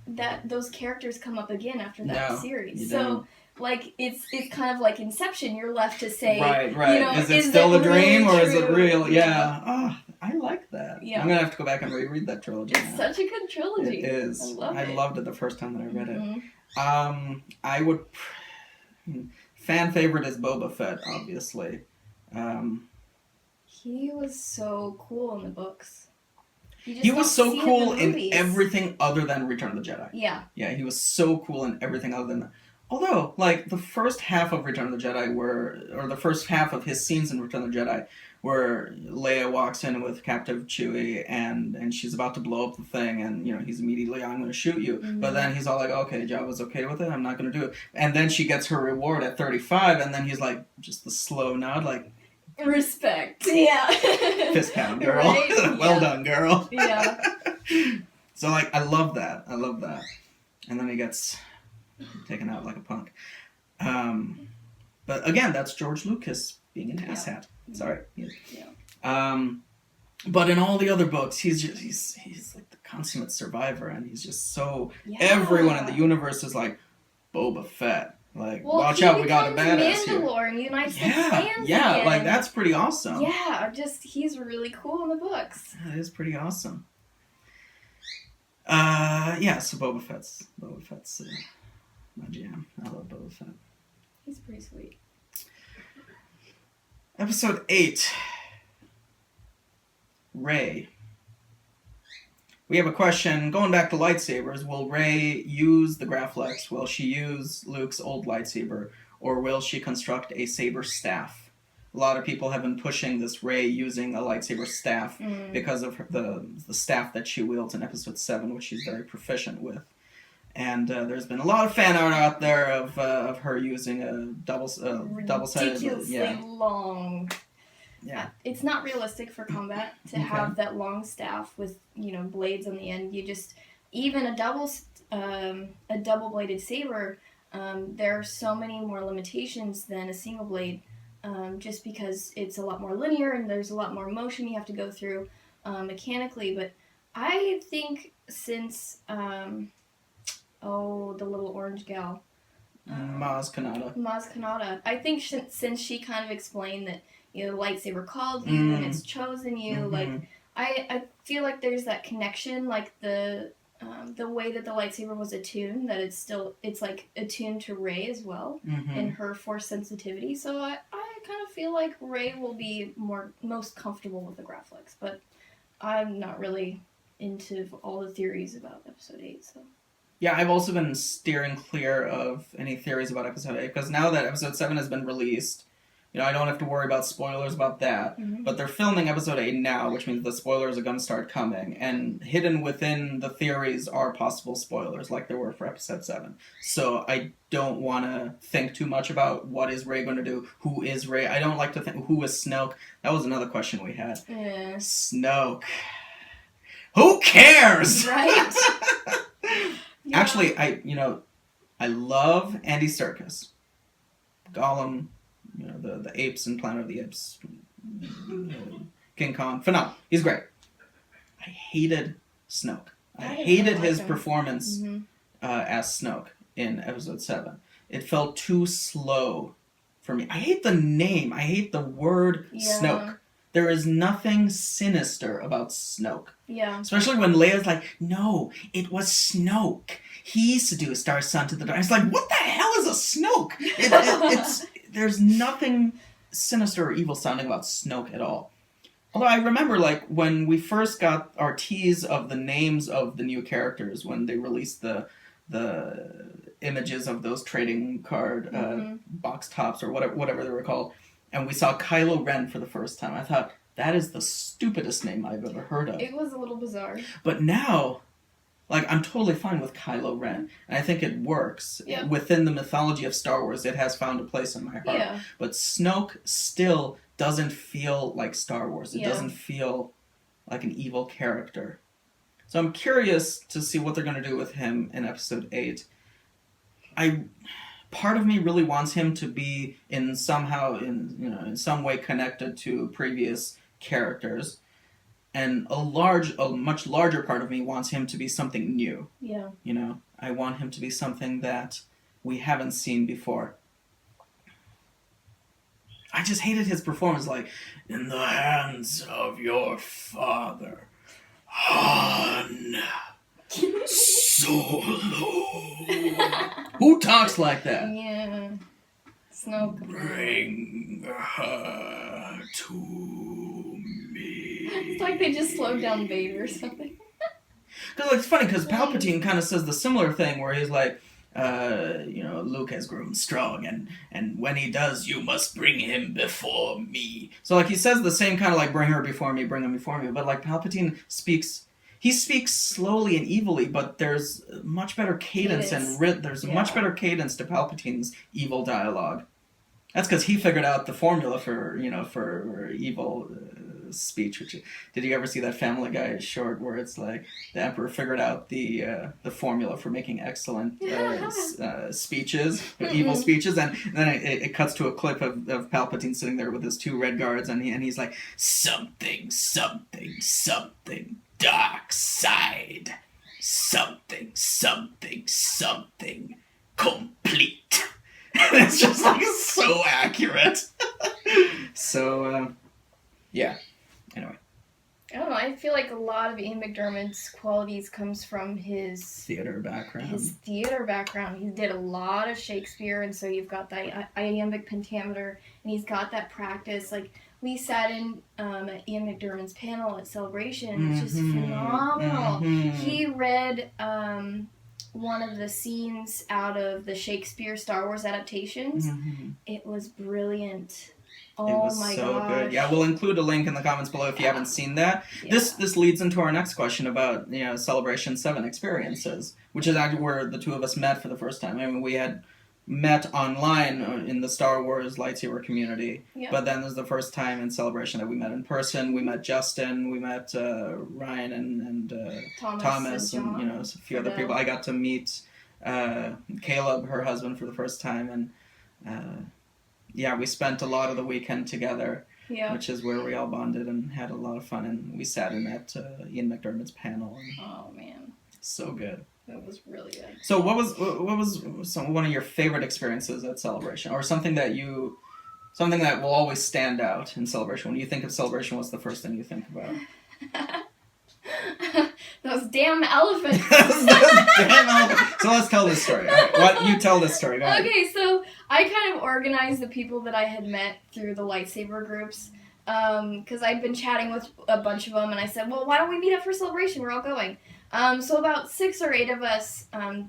those characters come up again after that series. So like it's kind of like Inception. You're left to say, right. Is it still a dream or is it real? Yeah. Oh, I like that. Yeah. I'm gonna have to go back and reread that trilogy. It's such a good trilogy. It is. I loved it the first time that I read it. I would. Fan favorite is Boba Fett, obviously. He was so cool in the books. He was so cool in everything other than Return of the Jedi. Yeah. Yeah, he was so cool in everything other than that. Although, like, the first half of Return of the Jedi or the first half of his scenes in Return of the Jedi, where Leia walks in with captive Chewie and she's about to blow up the thing, and, he's immediately, I'm going to shoot you. Mm-hmm. But then he's all like, okay, Jabba's okay with it, I'm not going to do it. And then she gets her reward at 35, and then he's like, just the slow nod, like... Respect. Yeah. Fist pound, girl. Right? Well done, girl. Yeah. So, like, I love that. And then he gets... taken out like a punk. But again, that's George Lucas being an asshat. Sorry. Yeah. But in all the other books, he's like the consummate survivor, and he's just so... Everyone in the universe is like, Boba Fett. Like, watch out, we got a badass here. Mandalore and unites the clans again. Like, that's pretty awesome. Yeah, he's really cool in the books. That is pretty awesome. So Boba Fett's my jam. I love Boba Fett. He's pretty sweet. Episode 8. Rey. We have a question. Going back to lightsabers, will Rey use the Graflex? Will she use Luke's old lightsaber? Or will she construct a saber staff? A lot of people have been pushing this Rey using a lightsaber staff because of the staff that she wields in Episode 7, which she's very proficient with. And there's been a lot of fan art out there of her using a double-sided... ridiculously long... Yeah. It's not realistic for combat to have that long staff with, blades on the end. You just... Even a double-bladed saber, there are so many more limitations than a single blade, just because it's a lot more linear and there's a lot more motion you have to go through mechanically. But I think since... the little orange gal. Maz Kanata. I think since she kind of explained that, the lightsaber called you and it's chosen you. Mm-hmm. Like I feel like there's that connection, like the way that the lightsaber was attuned, that it's like attuned to Rey as well and her force sensitivity. So I kind of feel like Rey will be most comfortable with the Graflex, but I'm not really into all the theories about Episode 8. So yeah, I've also been steering clear of any theories about Episode 8 because now that Episode 7 has been released, I don't have to worry about spoilers about that. But they're filming Episode 8 now, which means the spoilers are going to start coming. And hidden within the theories are possible spoilers, like there were for Episode 7. So I don't want to think too much about what is Rey going to do, who is Rey. I don't like to think, who is Snoke? That was another question we had. yeah. Snoke. Who cares? Right. Yeah. Actually, I love Andy Serkis. Gollum, the apes in Planet of the Apes. King Kong. Phenomenal. He's great. I hated Snoke. I hated his performance as Snoke in Episode 7. It felt too slow for me. I hate the name. I hate the word Snoke. There is nothing sinister about Snoke. Yeah. Especially when Leia's like, no, it was Snoke. He seduced our son to the dark. It's like, what the hell is a Snoke? There's nothing sinister or evil sounding about Snoke at all. Although I remember, like, when we first got our tease of the names of the new characters, when they released the images of those trading card box tops or whatever they were called, and we saw Kylo Ren for the first time, I thought, that is the stupidest name I've ever heard of. It was a little bizarre. But now, like, I'm totally fine with Kylo Ren, and I think it works. Yeah. Within the mythology of Star Wars, it has found a place in my heart. Yeah. But Snoke still doesn't feel like Star Wars. It doesn't feel like an evil character. So I'm curious to see what they're going to do with him in Episode 8. Part of me really wants him to be in some way connected to previous characters. And a much larger part of me wants him to be something new. Yeah. I want him to be something that we haven't seen before. I just hated his performance, like, in the hands of your father, Han Solo. Who talks like that? Yeah. Snoke. Bring her to me. It's like they just slowed down Vader or something. Because it's funny, because Palpatine kind of says the similar thing, where he's like, Luke has grown strong, and when he does, you must bring him before me. So, like, he says the same kind of, like, bring her before me, bring him before me, but, like, Palpatine speaks slowly and evilly, but there's much better cadence. And there's much better cadence to Palpatine's evil dialogue. That's because he figured out the formula for evil speech. Did you ever see that Family Guy short where it's like the Emperor figured out the formula for making excellent speeches, evil speeches, and then it cuts to a clip of Palpatine sitting there with his two red guards, and he's like, something, something, something, dark side, something, something, something, complete. And it's just like so accurate. So, yeah. Anyway. I don't know. I feel like a lot of Ian McDiarmid's qualities comes from his theater background. He did a lot of Shakespeare, and so you've got that iambic pentameter, and he's got that practice. Like, we sat in at Ian McDiarmid's panel at Celebration, which is phenomenal. He read one of the scenes out of the Shakespeare Star Wars adaptations. It was brilliant. Oh, it was my so gosh. good. Yeah, we'll include a link in the comments below if you haven't seen that. Yeah. This leads into our next question about Celebration 7 experiences, which is actually where the two of us met for the first time. I mean, we had met online in the Star Wars lightsaber community, but then this is the first time in Celebration that we met in person. We met Justin, we met Ryan and Thomas and a few other people. I got to meet Caleb, her husband, for the first time, and we spent a lot of the weekend together, which is where we all bonded and had a lot of fun, and we sat in at Ian McDiarmid's panel. Oh man, so good. That was really good. So what was one of your favorite experiences at Celebration, or something that you Something that will always stand out in Celebration. When you think of Celebration, what's the first thing you think about? Those damn elephants. Damn elephants. So let's tell this story. All right, what you tell this story? Go ahead. Okay, so I kind of organized the people that I had met through the lightsaber groups, because I'd been chatting with a bunch of them, and I said, well, why don't we meet up for Celebration? We're all going. So about 6 or 8 of us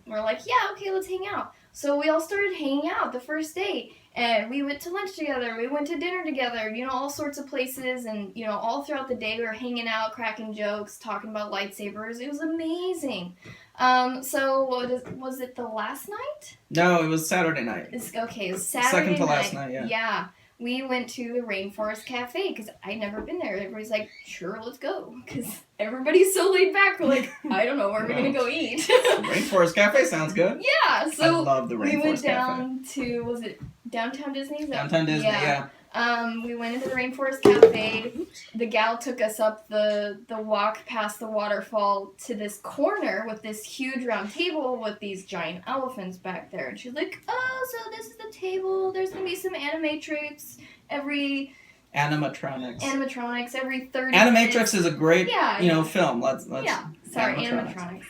were like, yeah, okay, let's hang out. So we all started hanging out the first day, and we went to lunch together, we went to dinner together, you know, all sorts of places, and, you know, all throughout the day we were hanging out, cracking jokes, talking about lightsabers. It was amazing. So was it the last night? No, it was Saturday night. It was Saturday Second to night. last night, yeah. Yeah. We went to the Rainforest Cafe because I'd never been there. Everybody's like, sure, let's go. Because everybody's so laid back. We're like, I don't know, where are we going to go eat? Rainforest Cafe sounds good. Yeah, so I love the Rainforest we went Cafe. down to, was it Downtown Disney? Downtown Disney, yeah. We went into the Rainforest Cafe. The gal took us up the walk past the waterfall to this corner with this huge round table with these giant elephants back there. And she's like, oh, so this is the table. There's going to be some animatrix every... Animatronics every 30 Animatrix minutes. Is a great, film. Let's Animatronics.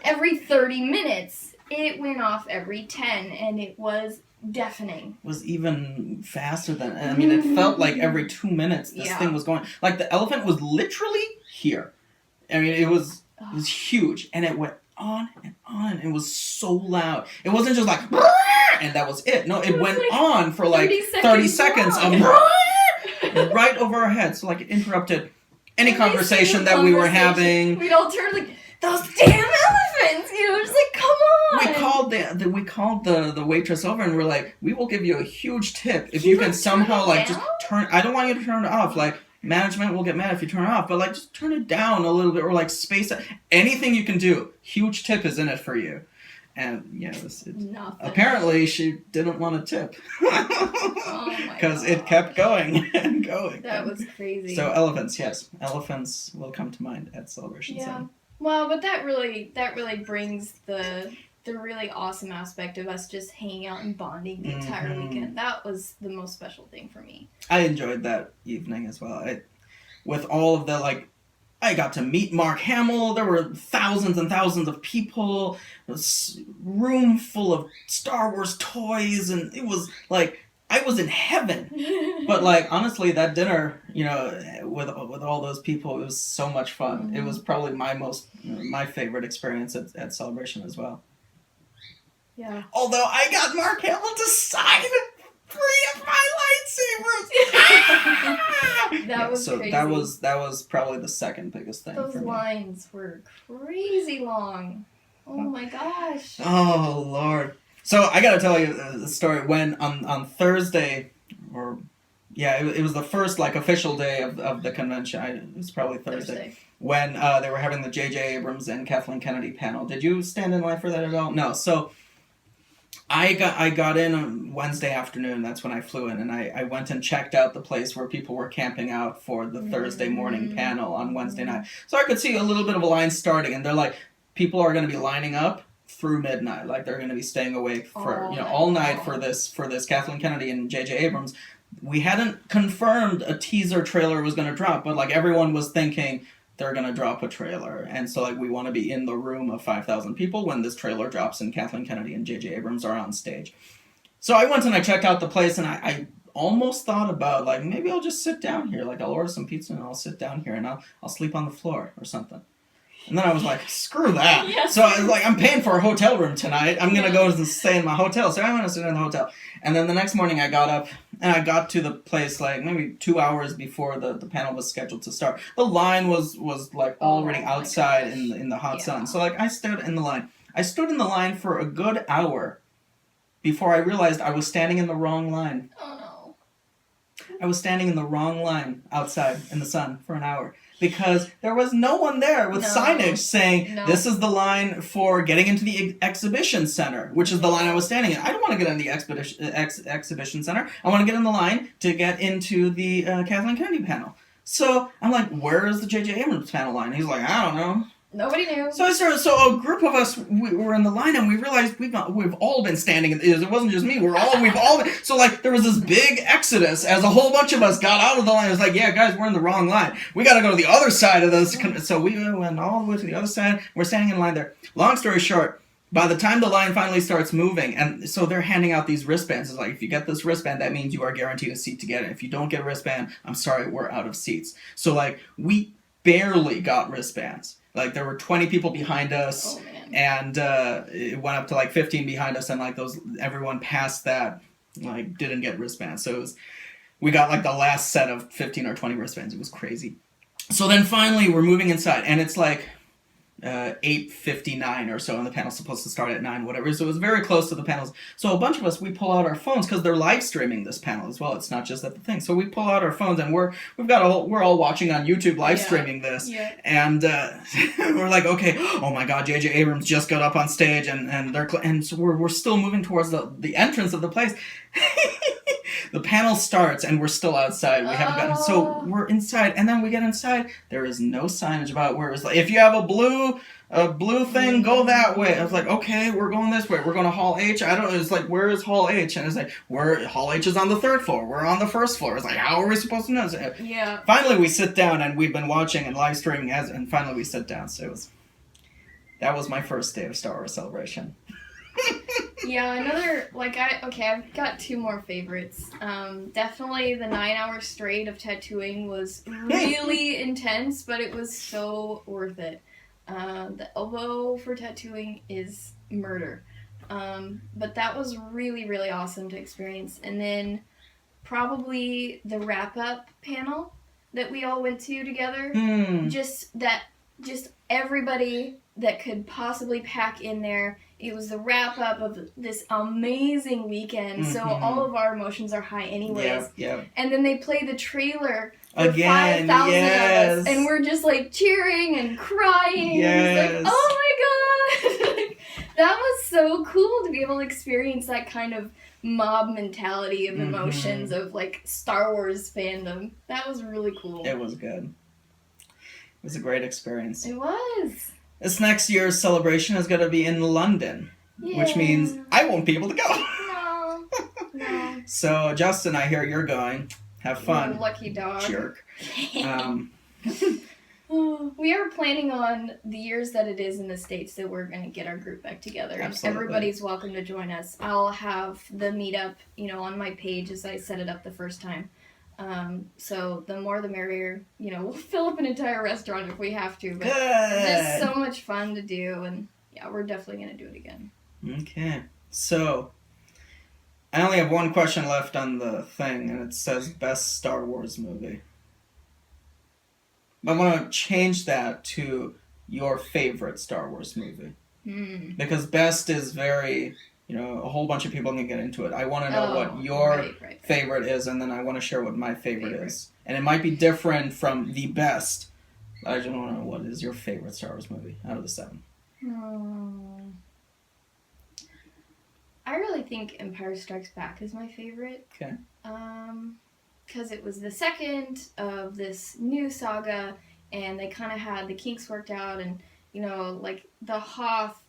Every 30 minutes. It went off every 10, and it was deafening. It was even faster than, I mean, it felt like every 2 minutes this thing was going. Like, the elephant was literally here. I mean, it was huge, and it went on and on. It was so loud. It wasn't just like, and that was it. No, it went on for like 30 seconds of right over our heads. So, like, it interrupted any conversation that we were having. We'd all turn like, those damn elephants! You know, just like, come on! We called the waitress over and we're like, we will give you a huge tip if you can somehow, like, just turn, I don't want you to turn it off, like, management will get mad if you turn it off, but, like, just turn it down a little bit or, like, space it. Anything you can do, huge tip is in it for you. And, yeah, apparently she didn't want a tip. Because it kept going and going. That was crazy. So elephants, yes. Elephants will come to mind at Celebration Sun. Well, but that really brings the really awesome aspect of us just hanging out and bonding the entire weekend. That was the most special thing for me. I enjoyed that evening as well. With all of the, like, I got to meet Mark Hamill. There were thousands and thousands of people. A room full of Star Wars toys, and it was like I was in heaven. But, like, honestly, that dinner, you know, with all those people, it was so much fun. It was probably my favorite experience at Celebration as well. Yeah. Although I got Mark Hamill to sign 3 of my lightsabers. That was so crazy. that was probably the second biggest thing. Those for me. lines were crazy long. Oh my gosh. Oh Lord. So I gotta tell you the story. When on Thursday, it was the first, like, official day of the convention. It was probably Thursday. When they were having the J.J. Abrams and Kathleen Kennedy panel. Did you stand in line for that at all? No. So I got in on Wednesday afternoon. That's when I flew in, and I went and checked out the place where people were camping out for the Thursday morning panel on Wednesday night. So I could see a little bit of a line starting, and they're like, people are going to be lining up through midnight. Like, they're going to be staying awake for all night for this Kathleen Kennedy and J.J. Abrams. We hadn't confirmed a teaser trailer was going to drop, but, like, everyone was thinking they're going to drop a trailer. And so, like, we want to be in the room of 5,000 people when this trailer drops and Kathleen Kennedy and J.J. Abrams are on stage. So I went and I checked out the place, and I almost thought about, like, maybe I'll just sit down here. Like, I'll order some pizza and I'll sit down here and I'll sleep on the floor or something. And then I was like, screw that. Yes. So I was like, I'm paying for a hotel room tonight. I'm going to go and stay in my hotel. So I'm going to sit in the hotel. And then the next morning I got up and I got to the place like maybe 2 hours before the panel was scheduled to start. The line was like already outside in the hot sun. So, like, I stood in the line. I stood in the line for a good hour before I realized I was standing in the wrong line. Oh no. I was standing in the wrong line outside in the sun for an hour. Because there was no one there with signage saying, this is the line for getting into the exhibition center, which is the line I was standing in. I don't want to get in the exhibition center. I want to get in the line to get into the Kathleen Kennedy panel. So I'm like, where is the J.J. Abrams panel line? He's like, I don't know. Nobody knew. So a group of us, we were in the line, and we realized we've all been standing. It wasn't just me. We've all been. So like there was this big exodus as a whole bunch of us got out of the line. It was like, yeah, guys, we're in the wrong line. We got to go to the other side of this. So we went all the way to the other side. We're standing in line there. Long story short, by the time the line finally starts moving, and so they're handing out these wristbands. It's like, if you get this wristband, that means you are guaranteed a seat to get it. If you don't get a wristband, I'm sorry, we're out of seats. So like we barely got wristbands. Like there were 20 people behind us, and it went up to like 15 behind us, and like everyone past that like didn't get wristbands. So we got like the last set of 15 or 20 wristbands. It was crazy. So then finally we're moving inside, and it's like 8:59 or so, and the panel's supposed to start at 9, whatever. So it was very close to the panels. So a bunch of us, we pull out our phones because they're live streaming this panel as well. It's not just at the thing. So we pull out our phones, and we're all watching on YouTube live streaming this, and we're like, okay, oh my God, J.J. Abrams just got up on stage, and so we're still moving towards the entrance of the place. The panel starts, and we're still outside. We haven't gotten... So we're inside, and then we get inside. There is no signage about where it's like, if you have a blue thing, go that way. I was like, okay, we're going this way. We're going to Hall H. I don't... It's like, where is Hall H? And it's like, Hall H is on the 3rd floor. We're on the 1st floor. It's like, how are we supposed to know? Yeah. Finally, we sit down, and we've been watching and live streaming, and finally we sit down. So that was my first day of Star Wars Celebration. Yeah, another, I've got 2 more favorites. Definitely the 9 hours straight of tattooing was really intense, but it was so worth it. The elbow for tattooing is murder. But that was really, really awesome to experience. And then probably the wrap-up panel that we all went to together. Just everybody that could possibly pack in there. It was the wrap-up of this amazing weekend, so all of our emotions are high anyways. Yep. And then they play the trailer for again, 5,000 yes. of us, and we're just, like, cheering and crying. Yes. It's like, oh my God! Like, that was so cool to be able to experience that kind of mob mentality of emotions of, like, Star Wars fandom. That was really cool. It was good. It was a great experience. It was. This next year's celebration is going to be in London, which means I won't be able to go. No. So, Justin, I hear you're going. Have fun. You lucky dog. Jerk. We are planning on the years that it is in the States that we're going to get our group back together. Absolutely. And everybody's welcome to join us. I'll have the meetup, on my page as I set it up the first time. So the more the merrier, we'll fill up an entire restaurant if we have to, but it's so much fun to do, and yeah, we're definitely going to do it again. Okay. So, I only have one question left on the thing, and it says best Star Wars movie. I want to change that to your favorite Star Wars movie. Because best is very... a whole bunch of people can get into it. I want to know what your favorite is, and then I want to share what my favorite is. And it might be different from the best. I just want to know what is your favorite Star Wars movie out of the 7. I really think Empire Strikes Back is my favorite. Okay. Because it was the second of this new saga, and they kind of had the kinks worked out, and, like the Hoth,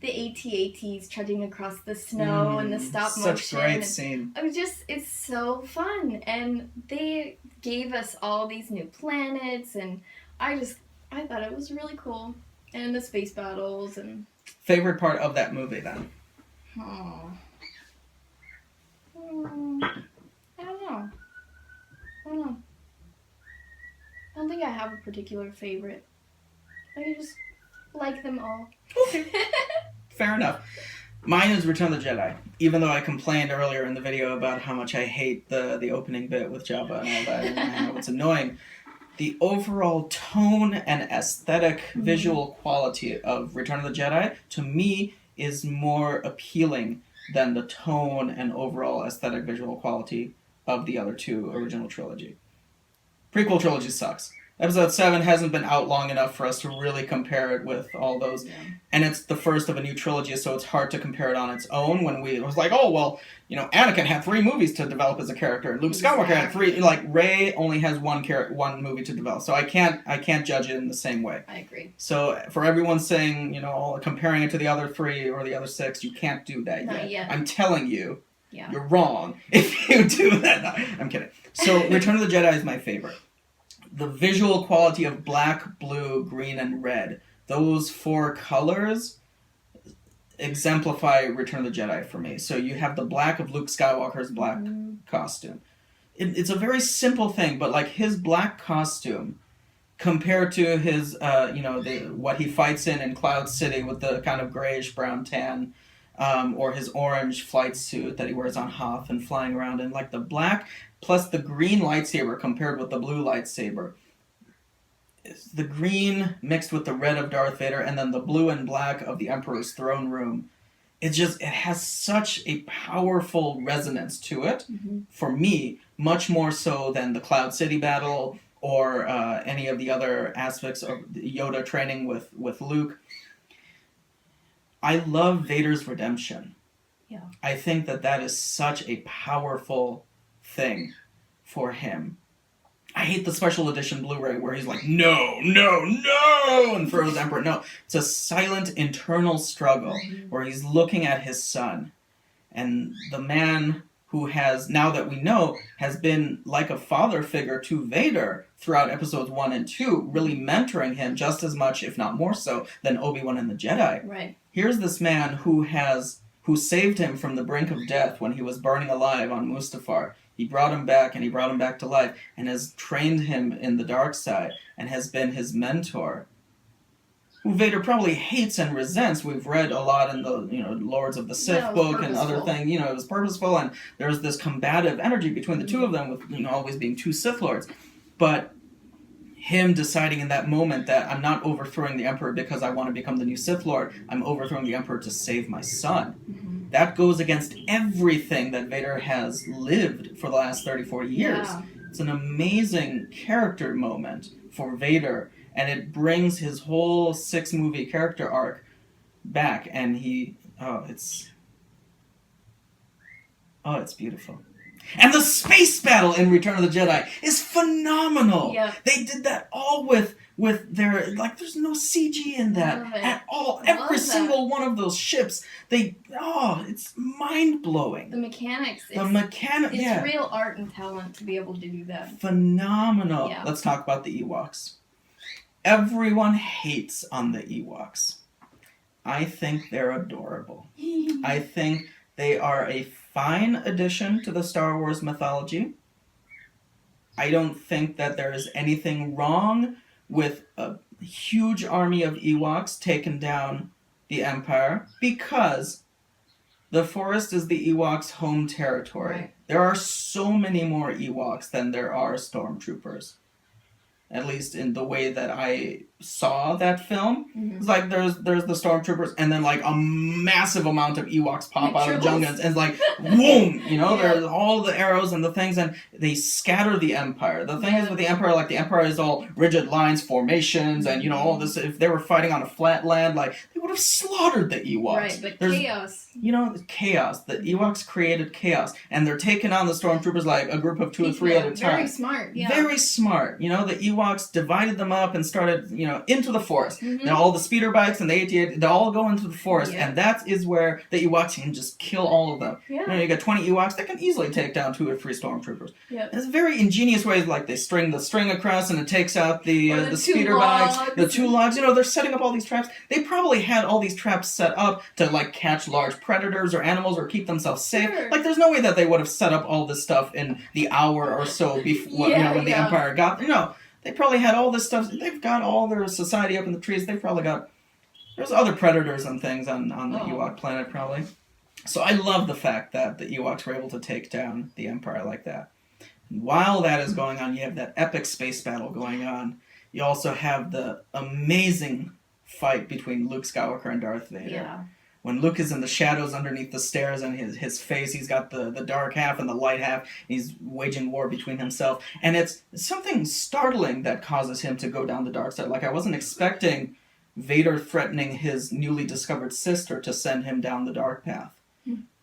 the AT-ATs trudging across the snow and the stop motion. Such great scene. It's so fun. And they gave us all these new planets, and I thought it was really cool. And the space battles and... Favorite part of that movie, then? I don't know. I don't think I have a particular favorite. I just like them all. Okay. Fair enough. Mine is Return of the Jedi. Even though I complained earlier in the video about how much I hate the opening bit with Jabba and all that, and I know it's annoying, the overall tone and aesthetic visual quality of Return of the Jedi, to me, is more appealing than the tone and overall aesthetic visual quality of the other 2 original trilogy. Prequel trilogy sucks. Episode 7 hasn't been out long enough for us to really compare it with all those. Yeah. And it's the first of a new trilogy, so it's hard to compare it on its own when it was like, oh, well, Anakin had 3 movies to develop as a character, and Luke Skywalker had 3. Like, Rey only has one movie to develop, so I can't judge it in the same way. I agree. So for everyone saying, comparing it to the other 3 or the other 6, you can't do that Not yet. I'm telling you, Yeah. you're wrong if you do that. No, I'm kidding. So Return of the Jedi is my favorite. The visual quality of black, blue, green, and red, those 4 colors exemplify Return of the Jedi for me. So you have the black of Luke Skywalker's black costume. It's a very simple thing, but like his black costume compared to his, what he fights in Cloud City with the kind of grayish brown tan, or his orange flight suit that he wears on Hoth and flying around in, like the black plus the green lightsaber compared with the blue lightsaber. It's the green mixed with the red of Darth Vader and then the blue and black of the Emperor's throne room. It has such a powerful resonance to it, for me, much more so than the Cloud City battle or any of the other aspects of Yoda training with Luke. I love Vader's redemption. Yeah. I think that is such a powerful thing for him. I hate the special edition Blu-ray where he's like, no, no, no, and throws Emperor. No, it's a silent internal struggle where he's looking at his son. And the man who has, now that we know, has been like a father figure to Vader throughout episodes 1 and 2, really mentoring him just as much, if not more so, than Obi-Wan and the Jedi. Right. Here's this man who saved him from the brink of death when he was burning alive on Mustafar. He brought him back, and he brought him back to life, and has trained him in the dark side, and has been his mentor. Who Vader probably hates and resents. We've read a lot in the Lords of the Sith book and other things. It was purposeful, and there's this combative energy between the two of them, with always being 2 Sith Lords. But him deciding in that moment that I'm not overthrowing the Emperor because I want to become the new Sith Lord. I'm overthrowing the Emperor to save my son. That goes against everything that Vader has lived for the last 30, 40 years. Yeah. It's an amazing character moment for Vader, and it brings his whole 6-movie character arc back, and it's beautiful. And the space battle in Return of the Jedi is phenomenal. Yep. They did that all with their, there's no CG in that at all. Every single one of those ships, it's mind-blowing. The mechanics. It's real art and talent to be able to do that. Phenomenal. Yeah. Let's talk about the Ewoks. Everyone hates on the Ewoks. I think they're adorable. I think they are a fine addition to the Star Wars mythology. I don't think that there is anything wrong with a huge army of Ewoks taking down the Empire, because the forest is the Ewoks' home territory. Right. There are so many more Ewoks than there are stormtroopers. At least in the way that I saw that film. It's like there's the stormtroopers, and then like a massive amount of Ewoks pop out of jungles, and it's like, boom! There's all the arrows and the things, and they scatter the Empire. The thing is with the Empire, the Empire is all rigid lines, formations, and all this. If they were fighting on a flat land, they would have slaughtered the Ewoks. Right, but chaos. Chaos. The Ewoks created chaos, and they're taking on the stormtroopers like a group of 2 or 3 at a time. Very smart. Yeah. Very smart. The Ewoks divided them up and started, into the forest. Now all the speeder bikes and the AT-AT, they all go into the forest, and that is where the Ewoks can just kill all of them. Yeah. You got 20 Ewoks, they can easily take down 2 or 3 stormtroopers. Yeah. It's very ingenious ways, they string the string across and it takes out the speeder logs. bikes, the 2 logs. They're setting up all these traps. They probably had all these traps set up to catch large predators or animals or keep themselves safe. Sure. There's no way that they would have set up all this stuff in the hour or so before when the Empire got there. No. They probably had all this stuff. They've got all their society up in the trees. They've probably got... There's other predators and things on the Ewok planet, probably. So I love the fact that the Ewoks were able to take down the Empire like that. And while that is going on, you have that epic space battle going on. You also have the amazing fight between Luke Skywalker and Darth Vader. Yeah. when Luke is in the shadows underneath the stairs and his face, he's got the dark half and the light half, and he's waging war between himself. And it's something startling that causes him to go down the dark side. Like, I wasn't expecting Vader threatening his newly discovered sister to send him down the dark path.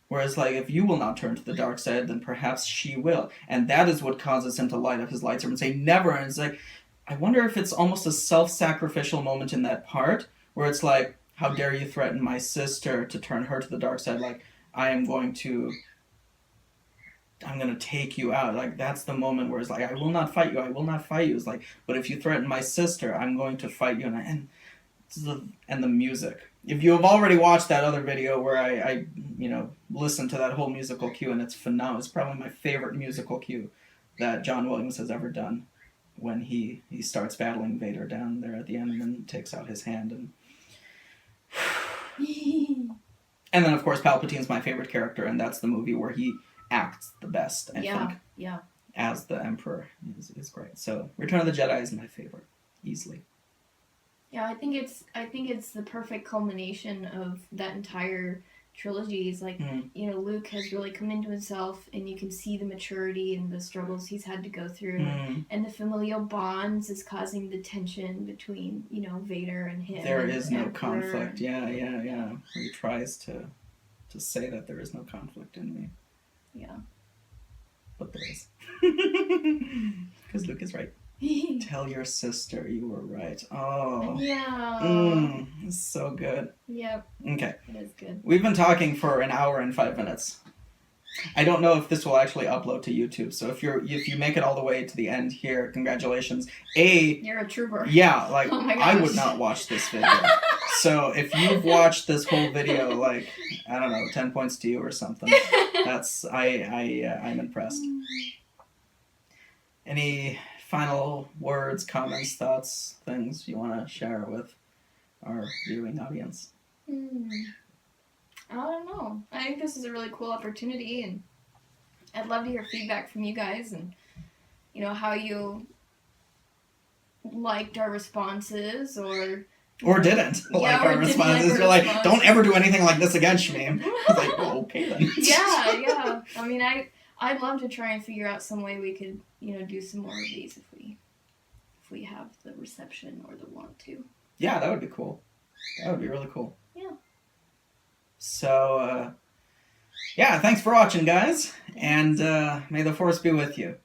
Whereas, like, if you will not turn to the dark side, then perhaps she will. And that is what causes him to light up his lightsaber and say, never. And it's like, I wonder if it's almost a self-sacrificial moment in that part, where it's like, how dare you threaten my sister to turn her to the dark side? Like, I'm going to take you out. Like, that's the moment where it's like, I will not fight you. I will not fight you. It's like, but if you threaten my sister, I'm going to fight you. And the music. If you have already watched that other video where I listened to that whole musical cue, and it's phenomenal. It's probably my favorite musical cue that John Williams has ever done, when he starts battling Vader down there at the end and then takes out his hand. And then, of course, Palpatine's my favorite character, and that's the movie where he acts the best, I think. Yeah. As the Emperor is great. So Return of the Jedi is my favorite, easily. Yeah, I think it's the perfect culmination of that entire trilogy. Is like, Luke has really come into himself, and you can see the maturity and the struggles he's had to go through, and the familial bonds is causing the tension between Vader and him. There is no Emperor. conflict. Yeah. He tries to say that there is no conflict in me. Yeah. But there is. Because Luke is right. Tell your sister you were right. Oh. Yeah. It's so good. Yep. Okay. It is good. We've been talking for an hour and 5 minutes. I don't know if this will actually upload to YouTube, so if you make it all the way to the end here, congratulations. You're a trooper. Yeah, like, oh my gosh. I would not watch this video. So if you've watched this whole video, like, I don't know, 10 points to you or something. I'm impressed. Any final words, comments, thoughts, things you want to share with our viewing audience? I don't know. I think this is a really cool opportunity, and I'd love to hear feedback from you guys, and how you liked our responses, or didn't like our responses. You're like, don't ever do anything like this again, Shmeem. I was like, well, okay then. Yeah. I mean, I'd love to try and figure out some way we could, do some more of these if we have the reception or the want to. Yeah, that would be cool. That would be really cool. Yeah. So, thanks for watching, guys, and may the Force be with you.